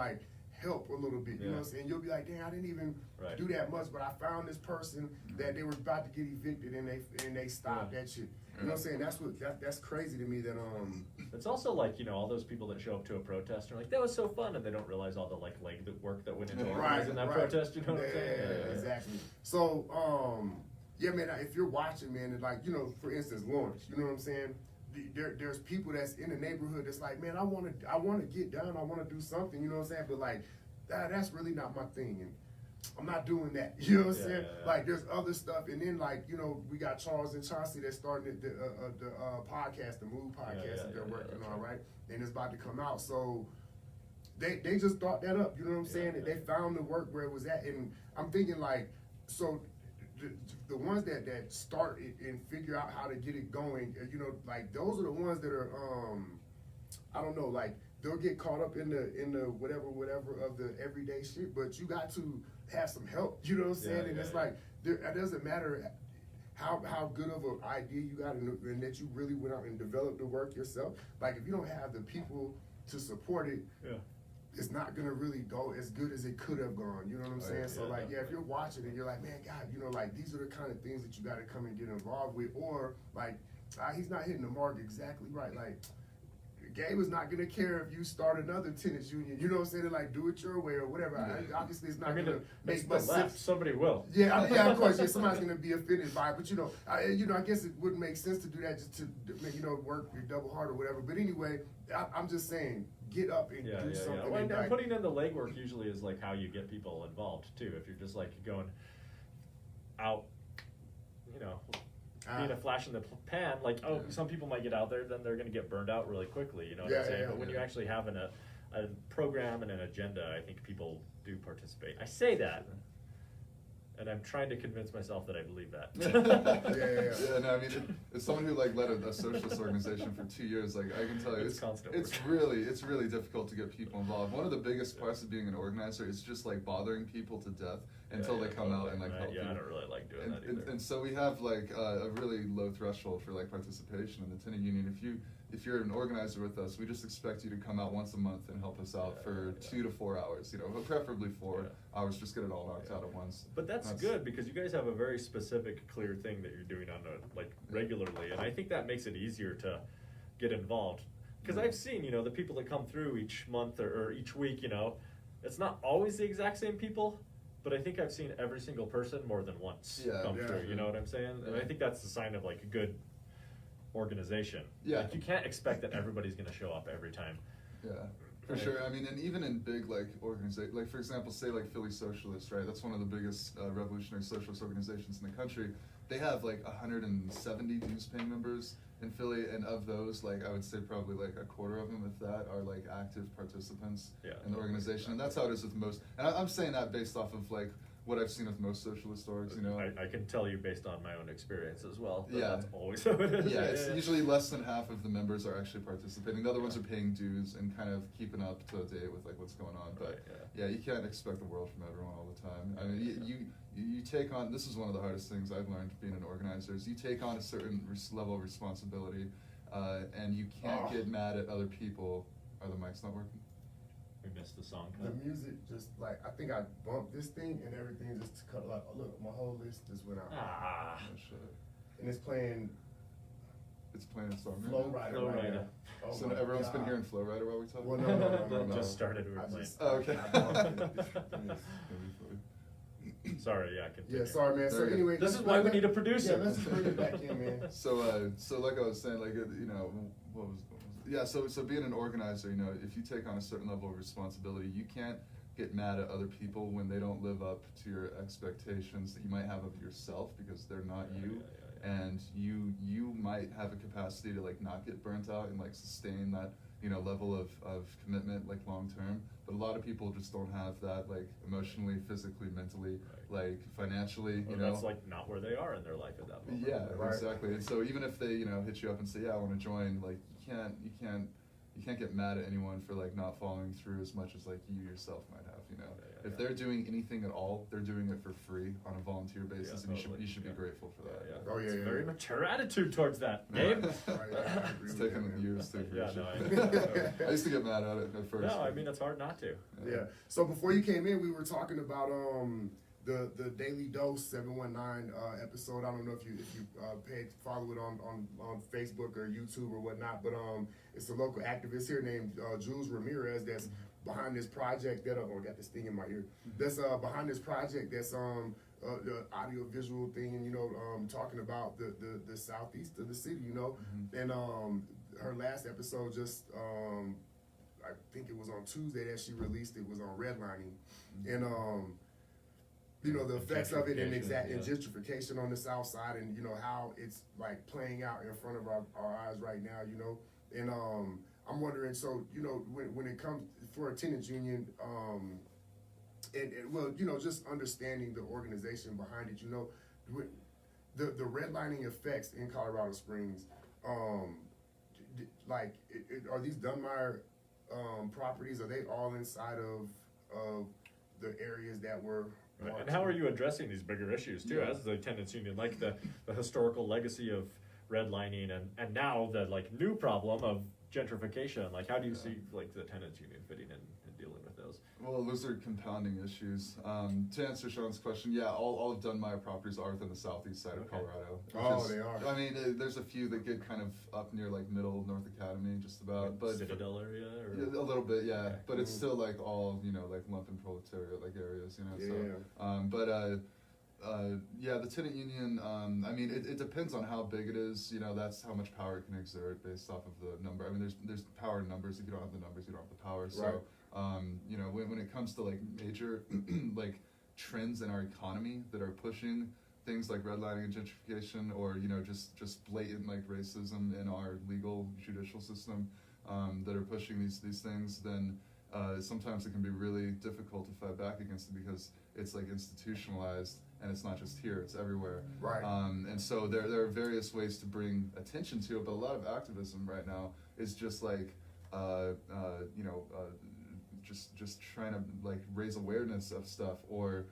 help a little bit, you know what I'm saying? You'll be like, dang, I didn't even do that much, but I found this person that they were about to get evicted, and they stopped that shit. You know what I'm saying? That's crazy to me. That It's also all those people that show up to a protest and are that was so fun, and they don't realize all the leg work that went into organizing that protest. You know what I'm saying? Yeah, exactly. So man, if you're watching, man, and for instance, Lawrence, you know what I'm saying? There's people that's in the neighborhood that's man, I want to get down, I want to do something, you know what I'm saying? But that's really not my thing, and I'm not doing that. You know what I'm saying? Yeah. There's other stuff, and then we got Charles and Chauncey that started the podcast, the Move podcast that they're working on, right? And it's about to come out. So they just thought that up. You know what I'm saying? And they found the work where it was at, and I'm thinking so. The ones that start it and figure out how to get it going, those are the ones that are I don't know, they'll get caught up in the whatever of the everyday shit, but you got to have some help, you know what I'm saying? And it's it doesn't matter how good of an idea you got and that you really went out and developed the work yourself. If you don't have the people to support it, it's not gonna really go as good as it could have gone. You know what I'm saying? So like, if you're watching it, you're like, man, God, you know, like these are the kind of things that you got to come and get involved with, or like, he's not hitting the mark exactly right. Like, Gabe is not gonna care if you start another tenants union. You know what I'm saying? Like, do it your way or whatever. Obviously, it's not gonna make much sense. Somebody will. Yeah, of course. Yeah, somebody's gonna be offended by it, but I guess it wouldn't make sense to do that just to work your double hard or whatever. But anyway, I'm just saying, get up and do something. Well, and putting in the legwork usually is like how you get people involved too. If you're just like going out, being a flash in the pan, like, some people might get out there, then they're going to get burned out really quickly. You know what I'm saying? But when you actually have a program and an agenda, I think people do participate. I say that, and I'm trying to convince myself that I believe that. Yeah, no, I mean, it's someone who like led a socialist organization for 2 years. Like, I can tell you, it's really difficult to get people involved. One of the biggest parts of being an organizer is just like bothering people to death until they come out and like help you. I don't really like doing that either. And so we have like a really low threshold for like participation in the tenant union. If you're an organizer with us, we just expect you to come out once a month and help us out for 2 to 4 hours, but preferably 4 hours, just get it all knocked out at once. But that's good, because you guys have a very specific, clear thing that you're doing on regularly, and I think that makes it easier to get involved. Because I've seen, the people that come through each month or each week, it's not always the exact same people, but I think I've seen every single person more than once come through, you know what I'm saying? And I think that's the sign of like a good organization. Yeah. Like, you can't expect that everybody's going to show up every time. Yeah, for sure. I mean, and even in big like organizations, like for example, say like Philly Socialists, right? That's one of the biggest revolutionary socialist organizations in the country. They have like 170 dues-paying members in Philly, and of those, like I would say probably like a quarter of them, if that, are like active participants in the organization. And that's how it is with most. And I'm saying that based off of like what I've seen with most socialist orgs, I can tell you based on my own experience as well. That's always how it is. It's usually less than half of the members are actually participating. The other ones are paying dues and kind of keeping up to date with like what's going on. But you can't expect the world from everyone all the time. I mean, you take on, this is one of the hardest things I've learned being an organizer, is you take on a certain level of responsibility, and you can't get mad at other people. Are the mics not working? We missed the song. The music just like, I think I bumped this thing and everything just cut like, look, my whole list just went out. Oh, shit. And it's playing a song. Flow Rider. Right now. Oh, so everyone's been hearing Flow Rider while we talk? Well, no. Just started, we were playing. Okay. Sorry, continue. Yeah, sorry, man. So anyway, this is why we need a producer. Yeah, let's just bring it back in, man. So like I was saying, like, what was so being an organizer, if you take on a certain level of responsibility, you can't get mad at other people when they don't live up to your expectations that you might have of yourself, because they're not you. And you might have a capacity to like not get burnt out and like sustain that level of commitment like long term, but a lot of people just don't have that, like emotionally, physically, mentally, like financially, that's like not where they are in their life at that moment. Exactly. And so even if they hit you up and say, I want to join, like you can't get mad at anyone for like not following through as much as like you yourself might have. If they're doing anything at all, they're doing it for free on a volunteer basis, and you should be grateful for that. It's a very mature attitude towards that, Gabe. It's taken years to I used to get mad at it at first. No, I mean, it's hard not to. Yeah. So before you came in, we were talking about the Daily Dose 719 episode. I don't know if you follow it on Facebook or YouTube or whatnot, but it's a local activist here named Jules Ramirez that's behind this project that got this thing in my ear. That's behind this project that's the audio visual thing, and talking about the southeast of the city, and her last episode just I think it was on Tuesday that she released it, was on redlining, and the effects of it and gentrification on the south side, and how it's like playing out in front of our eyes right now, and I'm wondering, so when it comes for a tenants union, just understanding the organization behind it, the redlining effects in Colorado Springs, are these Dunmire properties? Are they all inside of the areas that were? Right. And how are you addressing these bigger issues too, as the tenants union, like the historical legacy of redlining, and now the like new problem of gentrification. Like, how do you see like the tenants union fitting in and dealing with those? Well, those are compounding issues. To answer Sean's question, yeah, all of Dunmire properties are within the southeast side of Colorado. Oh, they are. I mean, there's a few that get kind of up near like middle North Academy, just about. Like but Citadel area, or? Yeah, a little bit, yeah. Okay. But it's still like all like lumpen proletariat like areas, Yeah. So, yeah, the tenant union. I mean, it depends on how big it is. That's how much power it can exert based off of the number. I mean, there's power in numbers. If you don't have the numbers, you don't have the power. So, Right. when it comes to like major like trends in our economy that are pushing things like redlining and gentrification, or just blatant like racism in our legal judicial system, that are pushing these things, then sometimes it can be really difficult to fight back against it because it's like institutionalized, and it's not just here, it's everywhere. Right. And so there are various ways to bring attention to it, but a lot of activism right now is just like just trying to like raise awareness of stuff, or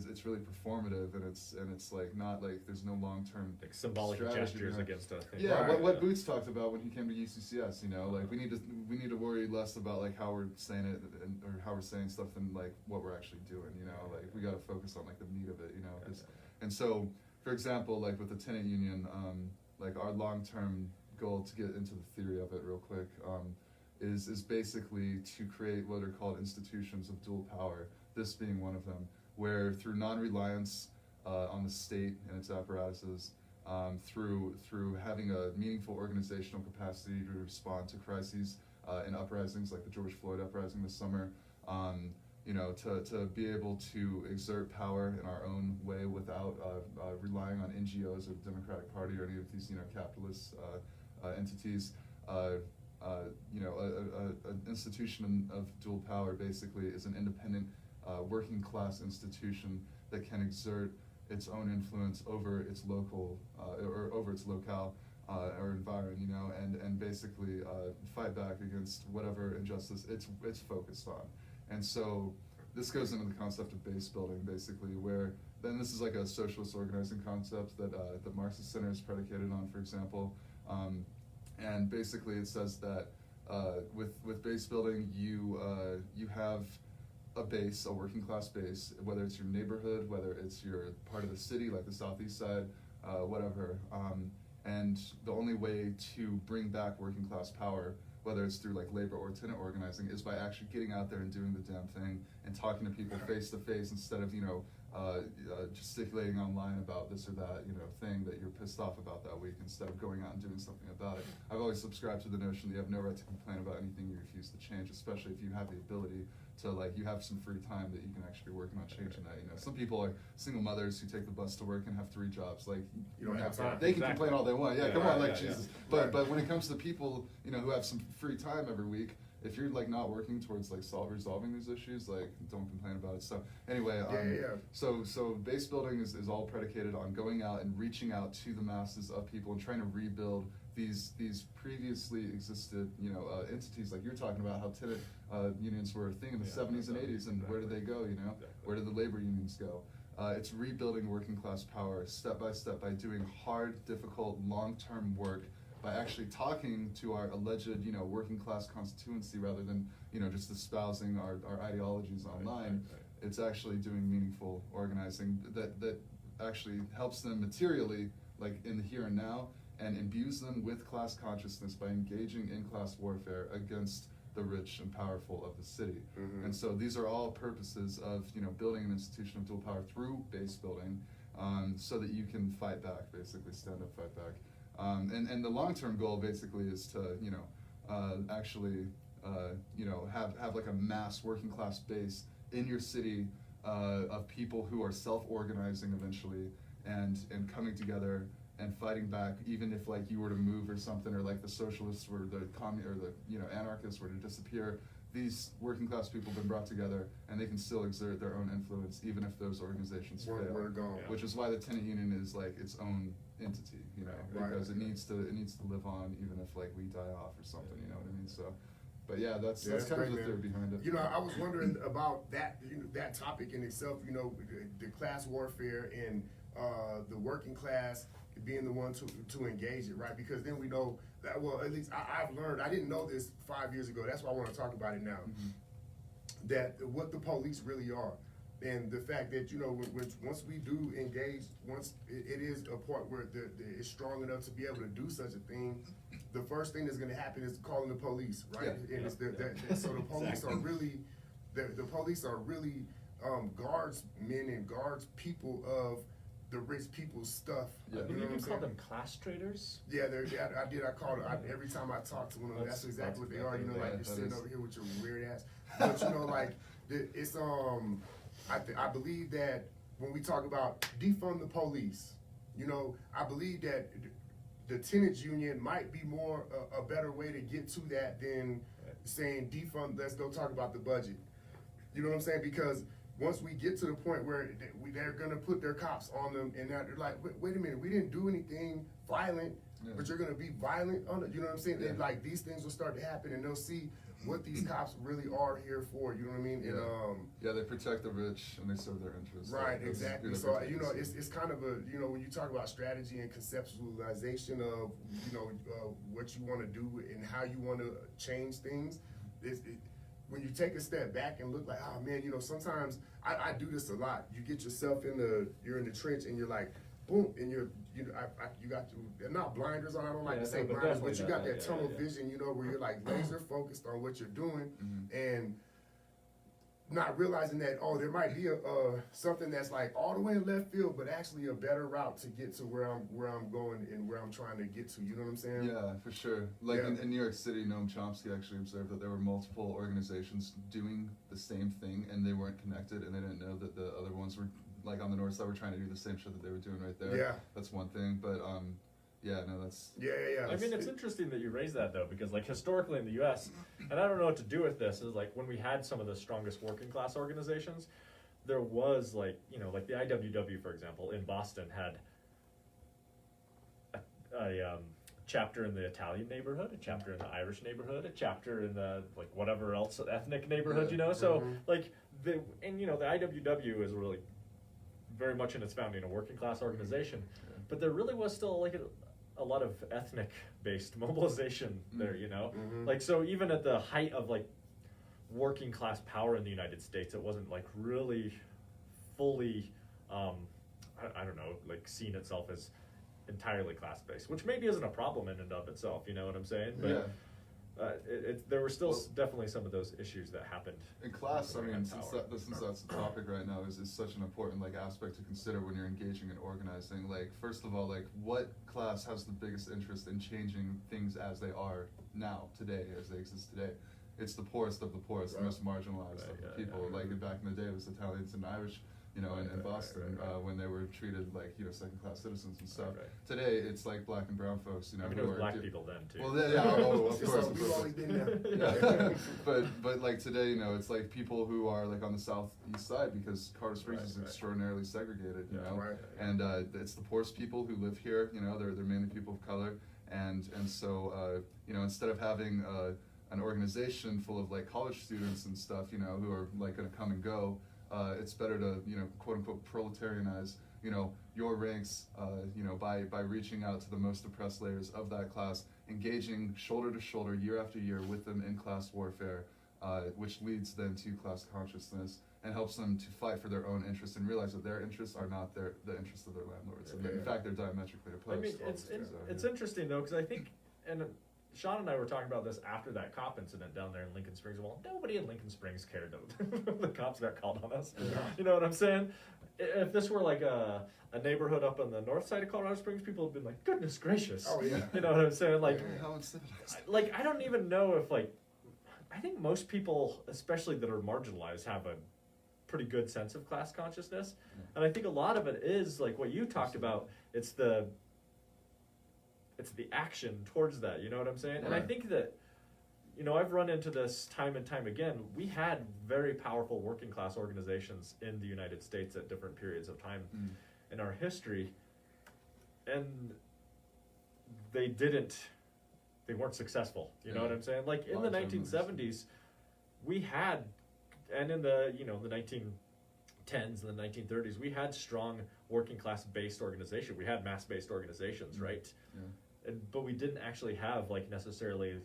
it's really performative, and it's like not like there's no long-term Like symbolic strategy gestures behind. against a thing. Yeah, Right. what Boots talked about when he came to UCCS, like we need to worry less about like how we're saying it or how we're saying stuff than like what we're actually doing, like we got to focus on like the meat of it, 'cause- and so, for example, like with the tenant union, like our long-term goal, to get into the theory of it real quick, is basically to create what are called institutions of dual power, this being one of them, where through non-reliance on the state and its apparatuses, through having a meaningful organizational capacity to respond to crises and uprisings like the George Floyd uprising this summer, to be able to exert power in our own way without relying on NGOs or the Democratic Party or any of these capitalist entities. An institution of dual power basically is an independent working class institution that can exert its own influence over its local or over its locale or environment, and basically fight back against whatever injustice it's focused on. And so this goes into the concept of base building, basically, where then this is like a socialist organizing concept that the Marxist Center is predicated on, for example. And basically it says that with base building, you have a base, a working class base, whether it's your neighborhood, whether it's your part of the city, like the southeast side, whatever. And the only way to bring back working class power, whether it's through like labor or tenant organizing, is by actually getting out there and doing the damn thing and talking to people face to face instead of gesticulating online about this or that thing that you're pissed off about that week, instead of going out and doing something about it. I've always subscribed to the notion that you have no right to complain about anything you refuse to change, especially if you have the ability to, like, you have some free time that you can actually be working on changing that. Some people are single mothers who take the bus to work and have 3 jobs. Like, You don't have time. They can complain all they want. Yeah, come on, like, yeah, Jesus. yeah. But when it comes to people who have some free time every week, if you're like not working towards like resolving these issues, like, don't complain about it. So anyway, so base building is all predicated on going out and reaching out to the masses of people and trying to rebuild these previously existed entities, like you're talking about how tenant unions were a thing in the 70s and 80s, and where did they go? Where did the labor unions go? It's rebuilding working class power step by step by doing hard, difficult, long-term work, by actually talking to our alleged, working class constituency, rather than, just espousing our ideologies online. Right. It's actually doing meaningful organizing that actually helps them materially, like in the here and now, and imbues them with class consciousness by engaging in class warfare against the rich and powerful of the city. Mm-hmm. And so these are all purposes of, building an institution of dual power through base building, so that you can fight back, basically stand up, fight back. And the long-term goal basically is to, actually, have like a mass working class base in your city of people who are self-organizing eventually and coming together and fighting back, even if like you were to move or something, or like the socialists or the anarchists were to disappear. These working class people have been brought together, and they can still exert their own influence, even if those organizations fail. We're gone. Which is why the tenant union is like its own entity, Right. because it needs to live on, even if like we die off or something. You know what I mean? So, but yeah, that's kind great, of the man. theory behind it. I was wondering about that, that topic in itself. The class warfare and the working class being the one to engage it, right? Because then we know that, well, at least I've learned, I didn't know this 5 years ago, that's why I want to talk about it now, that what the police really are. And the fact that, you know, once we do engage, once it is a part where it's strong enough to be able to do such a thing, the first thing that's going to happen is calling the police, right? Yeah. And it's so the police are really, the police are really guardsmen and guards people of the rich people's stuff. Yeah. I You believe know what you I'm call saying? them class traders. Yeah, I called it, every time I talk to one of them, that's exactly what they are, you know, like, you're sitting over here with your weird ass. But, you know, like, it's, I believe that when we talk about defund the police, you know, I believe that the tenants union might be more, a better way to get to that than saying defund, let's go talk about the budget. You know what I'm saying? Because once we get to the point where they're gonna put their cops on them, and now they're like, wait a minute, we didn't do anything violent, but you're gonna be violent on it. You know what I'm saying? And like, these things will start to happen, and they'll see what these cops really are here for. You know what I mean? Yeah. And They protect the rich and they serve their interests. right, That's exactly. really So, what you know, it is. it's kind of a, you know, when you talk about strategy and conceptualization of, you know, what you want to do and how you want to change things, when you take a step back and look like, oh man, you know, sometimes I do this a lot. You get yourself you're in the trench and you're like, boom, and you got they're not blinders on. I don't like to say but blinders, but you definitely got that tunnel vision, you know, where you're like laser focused on what you're doing, and not realizing that, oh, there might be something that's like all the way in left field, but actually a better route to get to where I'm going and where I'm trying to get to. You know what I'm saying? Yeah, for sure. Like Yeah. in New York City, Noam Chomsky actually observed that there were multiple organizations doing the same thing, and they weren't connected, and they didn't know that the other ones were, like on the north side, were trying to do the same shit that they were doing right there. Yeah. That's one thing, but yeah, no, that's Yeah. I mean, it's interesting that you raise that though, because like historically in the U.S., and I don't know what to do with this, is like when we had some of the strongest working class organizations, there was like, you know, like the IWW, for example, in Boston had a chapter in the Italian neighborhood, a chapter in the Irish neighborhood, a chapter in the like whatever else ethnic neighborhood, you know. So like you know, the IWW is really very much in its founding a working class organization, but there really was still like a lot of ethnic based mobilization there, you know. Like, so even at the height of like working class power in the United States, it wasn't like really fully I don't know, like seeing itself as entirely class based, which maybe isn't a problem in and of itself, you know what I'm saying? But there were still definitely some of those issues that happened. in class. I mean, since power. that's the topic right now, is such an important like aspect to consider when you're engaging in organizing. Like, first of all, like what class has the biggest interest in changing things as they are now, today, as they exist today? It's the poorest of the poorest, the most marginalized of the people. Like back in the day, it was Italians and Irish, you know, in Boston, when they were treated like, you know, second-class citizens and stuff. Today, it's like black and brown folks, you know. I mean, it was black people then too. Well, of course. We've always been there. Yeah. But like today, you know, it's like people who are like on the southeast side, because Colorado Springs is extraordinarily segregated, you know. And it's the poorest people who live here, you know. They're mainly people of color, and so you know, instead of having an organization full of like college students and stuff, you know, who are like going to come and go. It's better to, you know, quote unquote proletarianize, you know, your ranks, you know, by reaching out to the most oppressed layers of that class, engaging shoulder to shoulder year after year with them in class warfare, which leads then to class consciousness and helps them to fight for their own interests and realize that their interests are not the interests of their landlords. And in fact, they're diametrically opposed. I mean, it's interesting though, because I think, and Sean and I were talking about this after that cop incident down there in Lincoln Springs. Well, nobody in Lincoln Springs cared that the cops got called on us. You know what I'm saying? If this were like a neighborhood up on the north side of Colorado Springs, people would have been like, goodness gracious. Oh, yeah. You know what I'm saying? Like, how uncivilized. Like, I don't even know if like, I think most people, especially that are marginalized, have a pretty good sense of class consciousness. And I think a lot of it is like what you talked about. It's the action towards that, you know what I'm saying? And I think that, you know, I've run into this time and time again. We had very powerful working class organizations in the United States at different periods of time in our history, and they weren't successful, you know what I'm saying? Like in the 1970s, we had, and in the, you know, the 1910s and the 1930s, we had strong working class based organization. We had mass based organizations, right? Yeah. But we didn't actually have like necessarily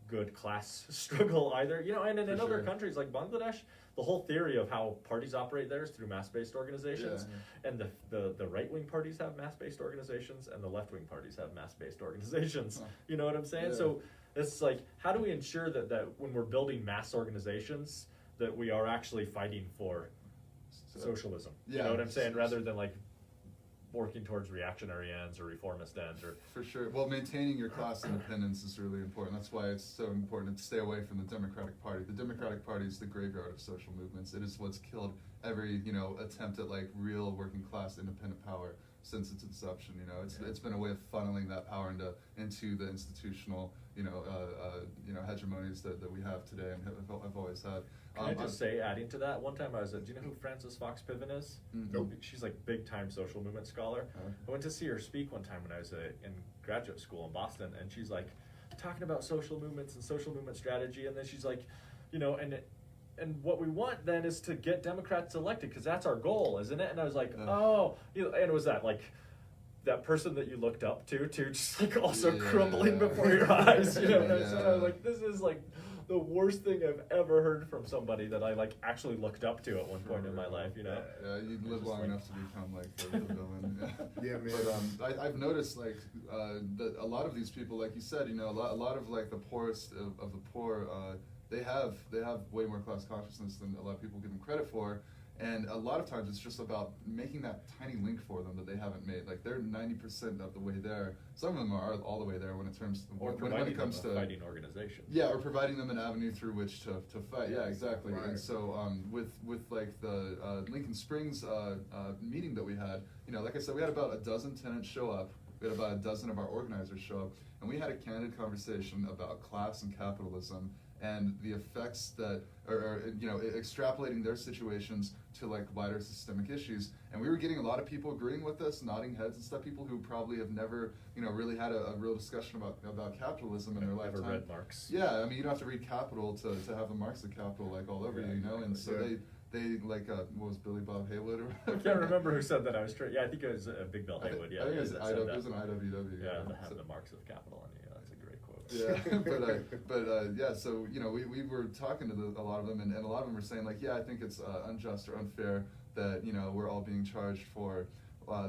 good class struggle either, you know. And in For other sure. countries like Bangladesh, the whole theory of how parties operate there is through mass-based organizations. And the right-wing parties have mass-based organizations, and the left-wing parties have mass-based organizations. You know what I'm saying? Yeah. So it's like, how do we ensure that when we're building mass organizations, that we are actually fighting for socialism? You know what I'm saying? Rather than like working towards reactionary ends or reformist ends, or For sure. Well, maintaining your class independence is really important. That's why it's so important to stay away from the Democratic Party. The Democratic Party is the graveyard of social movements. It is what's killed every, you know, attempt at like real working class independent power since its inception. You know, it's been a way of funneling that power into the institutional, you know, hegemonies that we have today and have always had. Can I just say, adding to that, one time I was do you know who Frances Fox Piven is? Nope. She's like big time social movement scholar. I went to see her speak one time when I was in graduate school in Boston, and she's like talking about social movements and social movement strategy, and then she's like, you know, and what we want then is to get Democrats elected, because that's our goal, isn't it? And I was like, oh, you know, and it was that like that person that you looked up to just like also crumbling before your eyes, you know. And I was like, this is like the worst thing I've ever heard from somebody that I like actually looked up to at one point in my life, you know. Yeah, you live long enough to become like the villain. Yeah, man. But I've noticed like that a lot of these people, like you said, you know, a lot of like the poorest of the poor, they have way more class consciousness than a lot of people give them credit for. And a lot of times it's just about making that tiny link for them that they haven't made. Like they're 90% of the way there. Some of them are all the way there when it comes to fighting organization. Yeah, or providing them an avenue through which to fight. Yeah, exactly. Right. And so with like the Lincoln Springs meeting that we had, you know, like I said, we had about a dozen tenants show up. We had about a dozen of our organizers show up, and we had a candid conversation about class and capitalism and the effects that, or you know, extrapolating their situations to like wider systemic issues. And we were getting a lot of people agreeing with us, nodding heads and stuff, people who probably have never, you know, really had a real discussion about capitalism in their lifetime. Never read Marx. Yeah, I mean, you don't have to read Capital to have the Marx of Capital like all over you, you know. And so they like what was Billy Bob Haywood or whatever? I can't remember who said that. I was yeah, I think it was Big Bill Haywood. Yeah, I think it was an IWW. Yeah, So, the Marx of Capital on you. That's a great quote. Yeah, but yeah, so you know, we were talking to a lot of them, and a lot of them were saying like, yeah, I think it's unjust or unfair that, you know, we're all being charged for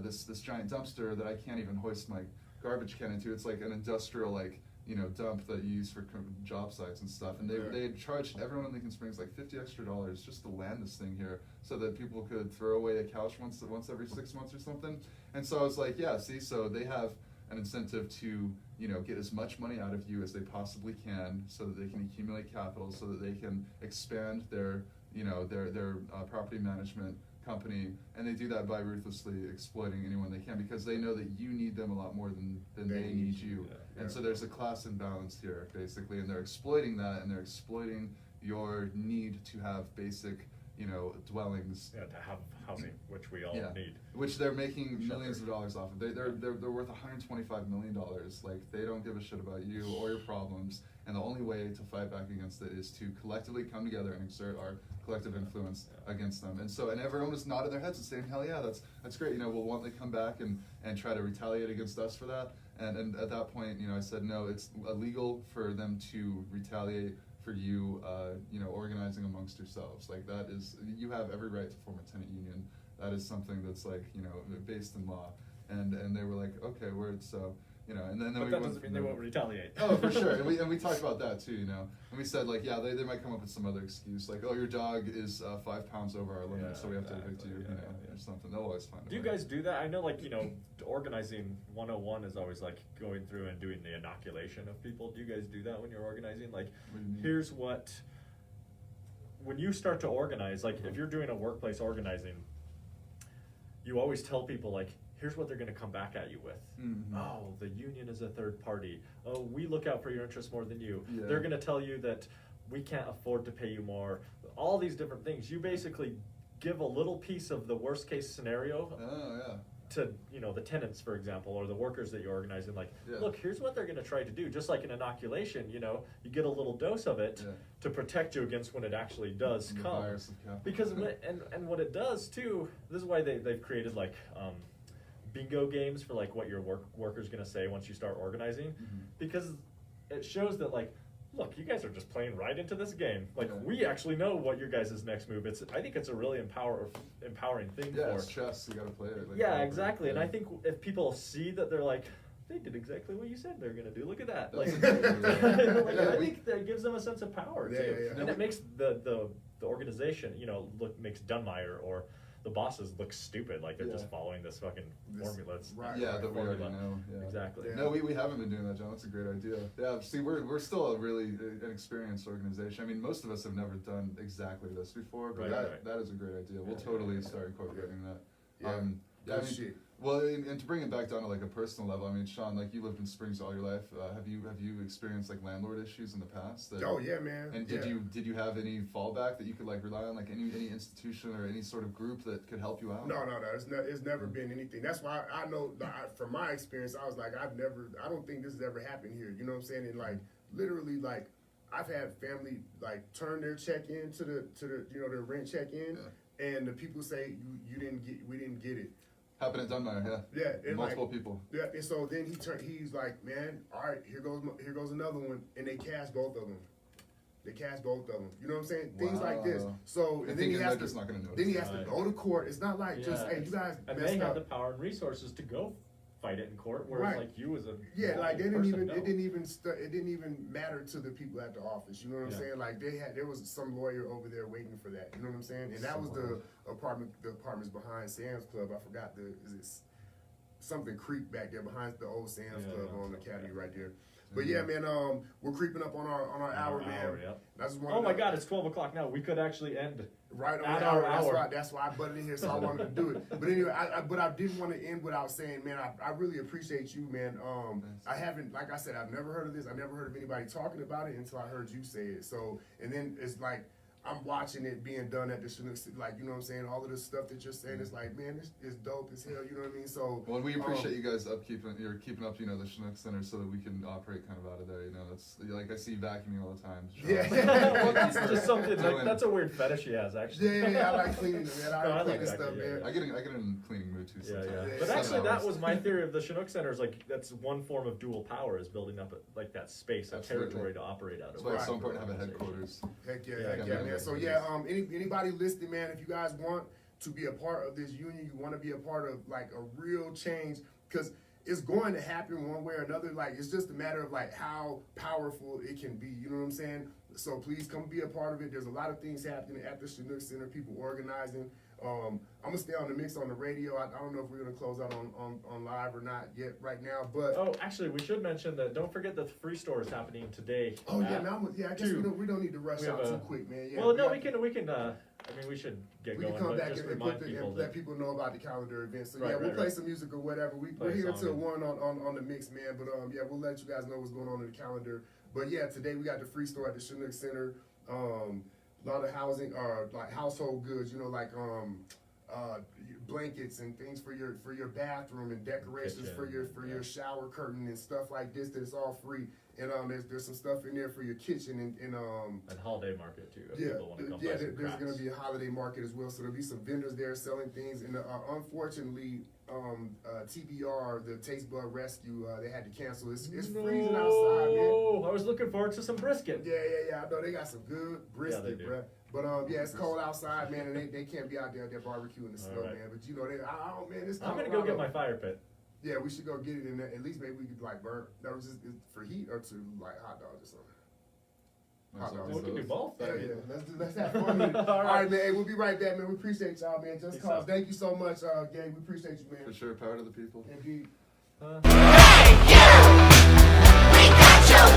this giant dumpster that I can't even hoist my garbage can into. It's like an industrial like, you know, dump that you use for job sites and stuff, and they charged everyone in Lincoln Springs like $50 extra just to land this thing here, so that people could throw away a couch once every 6 months or something. And so I was like, yeah, see, so they have an incentive to, you know, get as much money out of you as they possibly can, so that they can accumulate capital, so that they can expand their, you know, their property management company, and they do that by ruthlessly exploiting anyone they can, because they know that you need them a lot more than they need you. And so there's a class imbalance here, basically, and they're exploiting that, and they're exploiting your need to have basic, you know, dwellings. Yeah, to have housing, which we all need. Which they're making millions of dollars off of. They're worth $125 million. Like, they don't give a shit about you or your problems, and the only way to fight back against it is to collectively come together and exert our collective influence against them. And so, and everyone was nodding their heads and saying, hell yeah, that's great. You know, won't they come back and try to retaliate against us for that? And at that point, you know, I said, no, it's illegal for them to retaliate for you, you know, organizing amongst yourselves. Like, that is, you have every right to form a tenant union. That is something that's like, you know, based in law. And they were like, okay, word, so, you know, and then but we that went doesn't mean they won't retaliate. Oh, for sure. And we talked about that too, you know. And we said like, yeah, they might come up with some other excuse, like, oh, your dog is 5 pounds over our limit, so we have to evict you, you know, or something. They'll always find a way. Do you guys do that? I know, like, you know, organizing 101 is always like going through and doing the inoculation of people. Do you guys do that when you're organizing? Like, what do you mean? here's what, when you start to organize, like if you're doing a workplace organizing, you always tell people like, here's what they're going to come back at you with. Mm-hmm. Oh, the union is a third party. Oh, we look out for your interests more than you. Yeah. They're going to tell you that we can't afford to pay you more. All these different things. You basically give a little piece of the worst case scenario. Oh, yeah. to the tenants, for example, or the workers that you're organizing, like, Yeah. look, here's what they're going to try to do. Just like an inoculation, you get a little dose of it to protect you against when it actually does The come. virus of capitalism. Because and what it does too, this is why they've created like bingo games for like what your worker's going to say once you start organizing, because it shows that like, look, you guys are just playing right into this game. Like, we actually know what your guys' next move. I think it's a really empowering thing Yeah, for. it's chess. You got to play it. Like, Yeah, exactly. And I think if people see that, they're like, they did exactly what you said they're going to do. Look at that. Like, I think that gives them a sense of power too, and it makes the organization, makes Dunmeyer or the bosses look stupid, like they're just following this fucking formula. That we already know. Yeah. Exactly. No, we haven't been doing that, John. That's a great idea. Yeah, see, we're still a really an experienced organization. I mean, most of us have never done exactly this before, but that is a great idea. We'll totally start incorporating that. Well, and to bring it back down to like a personal level, I mean, Sean, like you lived in Springs all your life. Have you experienced like landlord issues in the past? Oh yeah, man. And did you have any fallback that you could like rely on, like any institution or any sort of group that could help you out? No. It's never been anything. That's why I know from my experience, I was like, I don't think this has ever happened here. You know what I'm saying? And like literally, like I've had family like turn their check in to the their rent check in, and the people say we didn't get it. Happened at Dunmeyer, and multiple people. Yeah, and so then he's like, man, all right, here goes another one, and they cash both of them. You know what I'm saying? Wow. Things like this. So and then he has to, not gonna notice. then he has to go to court. It's not like just hey, you guys. And they have the power and resources to go fight it in court, whereas like you as a like they didn't even it didn't even matter to the people at the office. You know what I'm saying? Like there was some lawyer over there waiting for that. You know what I'm saying? And that was the apartments behind Sam's Club. I forgot is it something Creek back there behind the old Sam's Club on the Academy right there. But yeah, man, we're creeping up on our hour, man. I just oh my God, it's 12 o'clock now. We could actually end right on the hour. That's why I butted in here, so I wanted to do it. But anyway, I didn't want to end without saying, man, I really appreciate you, man. I haven't, like I said, I've never heard of this. I've never heard of anybody talking about it until I heard you say it. So, and then it's like, I'm watching it being done at the Chinook, like, you know what I'm saying? All of this stuff that you're saying, it's like, man, this is dope as hell, you know what I mean? So, well, we appreciate you guys keeping up, the Chinook Center so that we can operate kind of out of there, It's like, I see you vacuuming all the time. Well, that's just something, like, that's a weird fetish he has, actually. Yeah, I like cleaning, man. I like cleaning stuff, man. I get in cleaning mood too sometimes. But actually, that was my theory of the Chinook Center, is like, that's one form of dual power, is building up like that space, a territory to operate out of. That's why it's so important to have a headquarters. Heck yeah, man. So anybody listening, man, if you guys want to be a part of this union, you want to be a part of like a real change, because it's going to happen one way or another. Like, it's just a matter of like how powerful it can be. You know what I'm saying? So please come be a part of it. There's a lot of things happening at the Chinook Center, people organizing. I'm gonna stay on the mix on the radio. I don't know if we're gonna close out on live or not yet right now, but actually, we should mention that. Don't forget the free store is happening today. Oh yeah, I guess we don't need to rush out too quick, man. Yeah, well, no, we can. I mean, we should get going. We can come back just and remind people let people know about the calendar events. So we'll play some music or whatever. We're here till 1 on the mix, man. But we'll let you guys know what's going on in the calendar. But yeah, today we got the free store at the Chinook Center. A lot of housing, like household goods, like blankets and things for your bathroom and decorations for your shower curtain and stuff like this. That is all free. And there's some stuff in there for your kitchen and holiday market too. If people want to come there's going to be a holiday market as well. So there'll be some vendors there selling things. And unfortunately, TBR, the Taste Bud Rescue, they had to cancel. It's freezing outside, man. Oh, I was looking forward to some brisket. Yeah. I know they got some good brisket, bro. But it's cold outside, man, and they can't be out there barbecuing the snow, man. But it's I'm gonna go get my fire pit. Yeah, we should go get it in there. At least maybe we could like burn. That was just for heat or to like hot dogs or something. Hot dogs. We can do both. Yeah. Let's have fun with it. All right, man. Hey, we'll be right back, man. We appreciate y'all, man. Just cause. Thank you so much, Gabe. We appreciate you, man. For sure, power to the people. Indeed. Hey, you! We got you!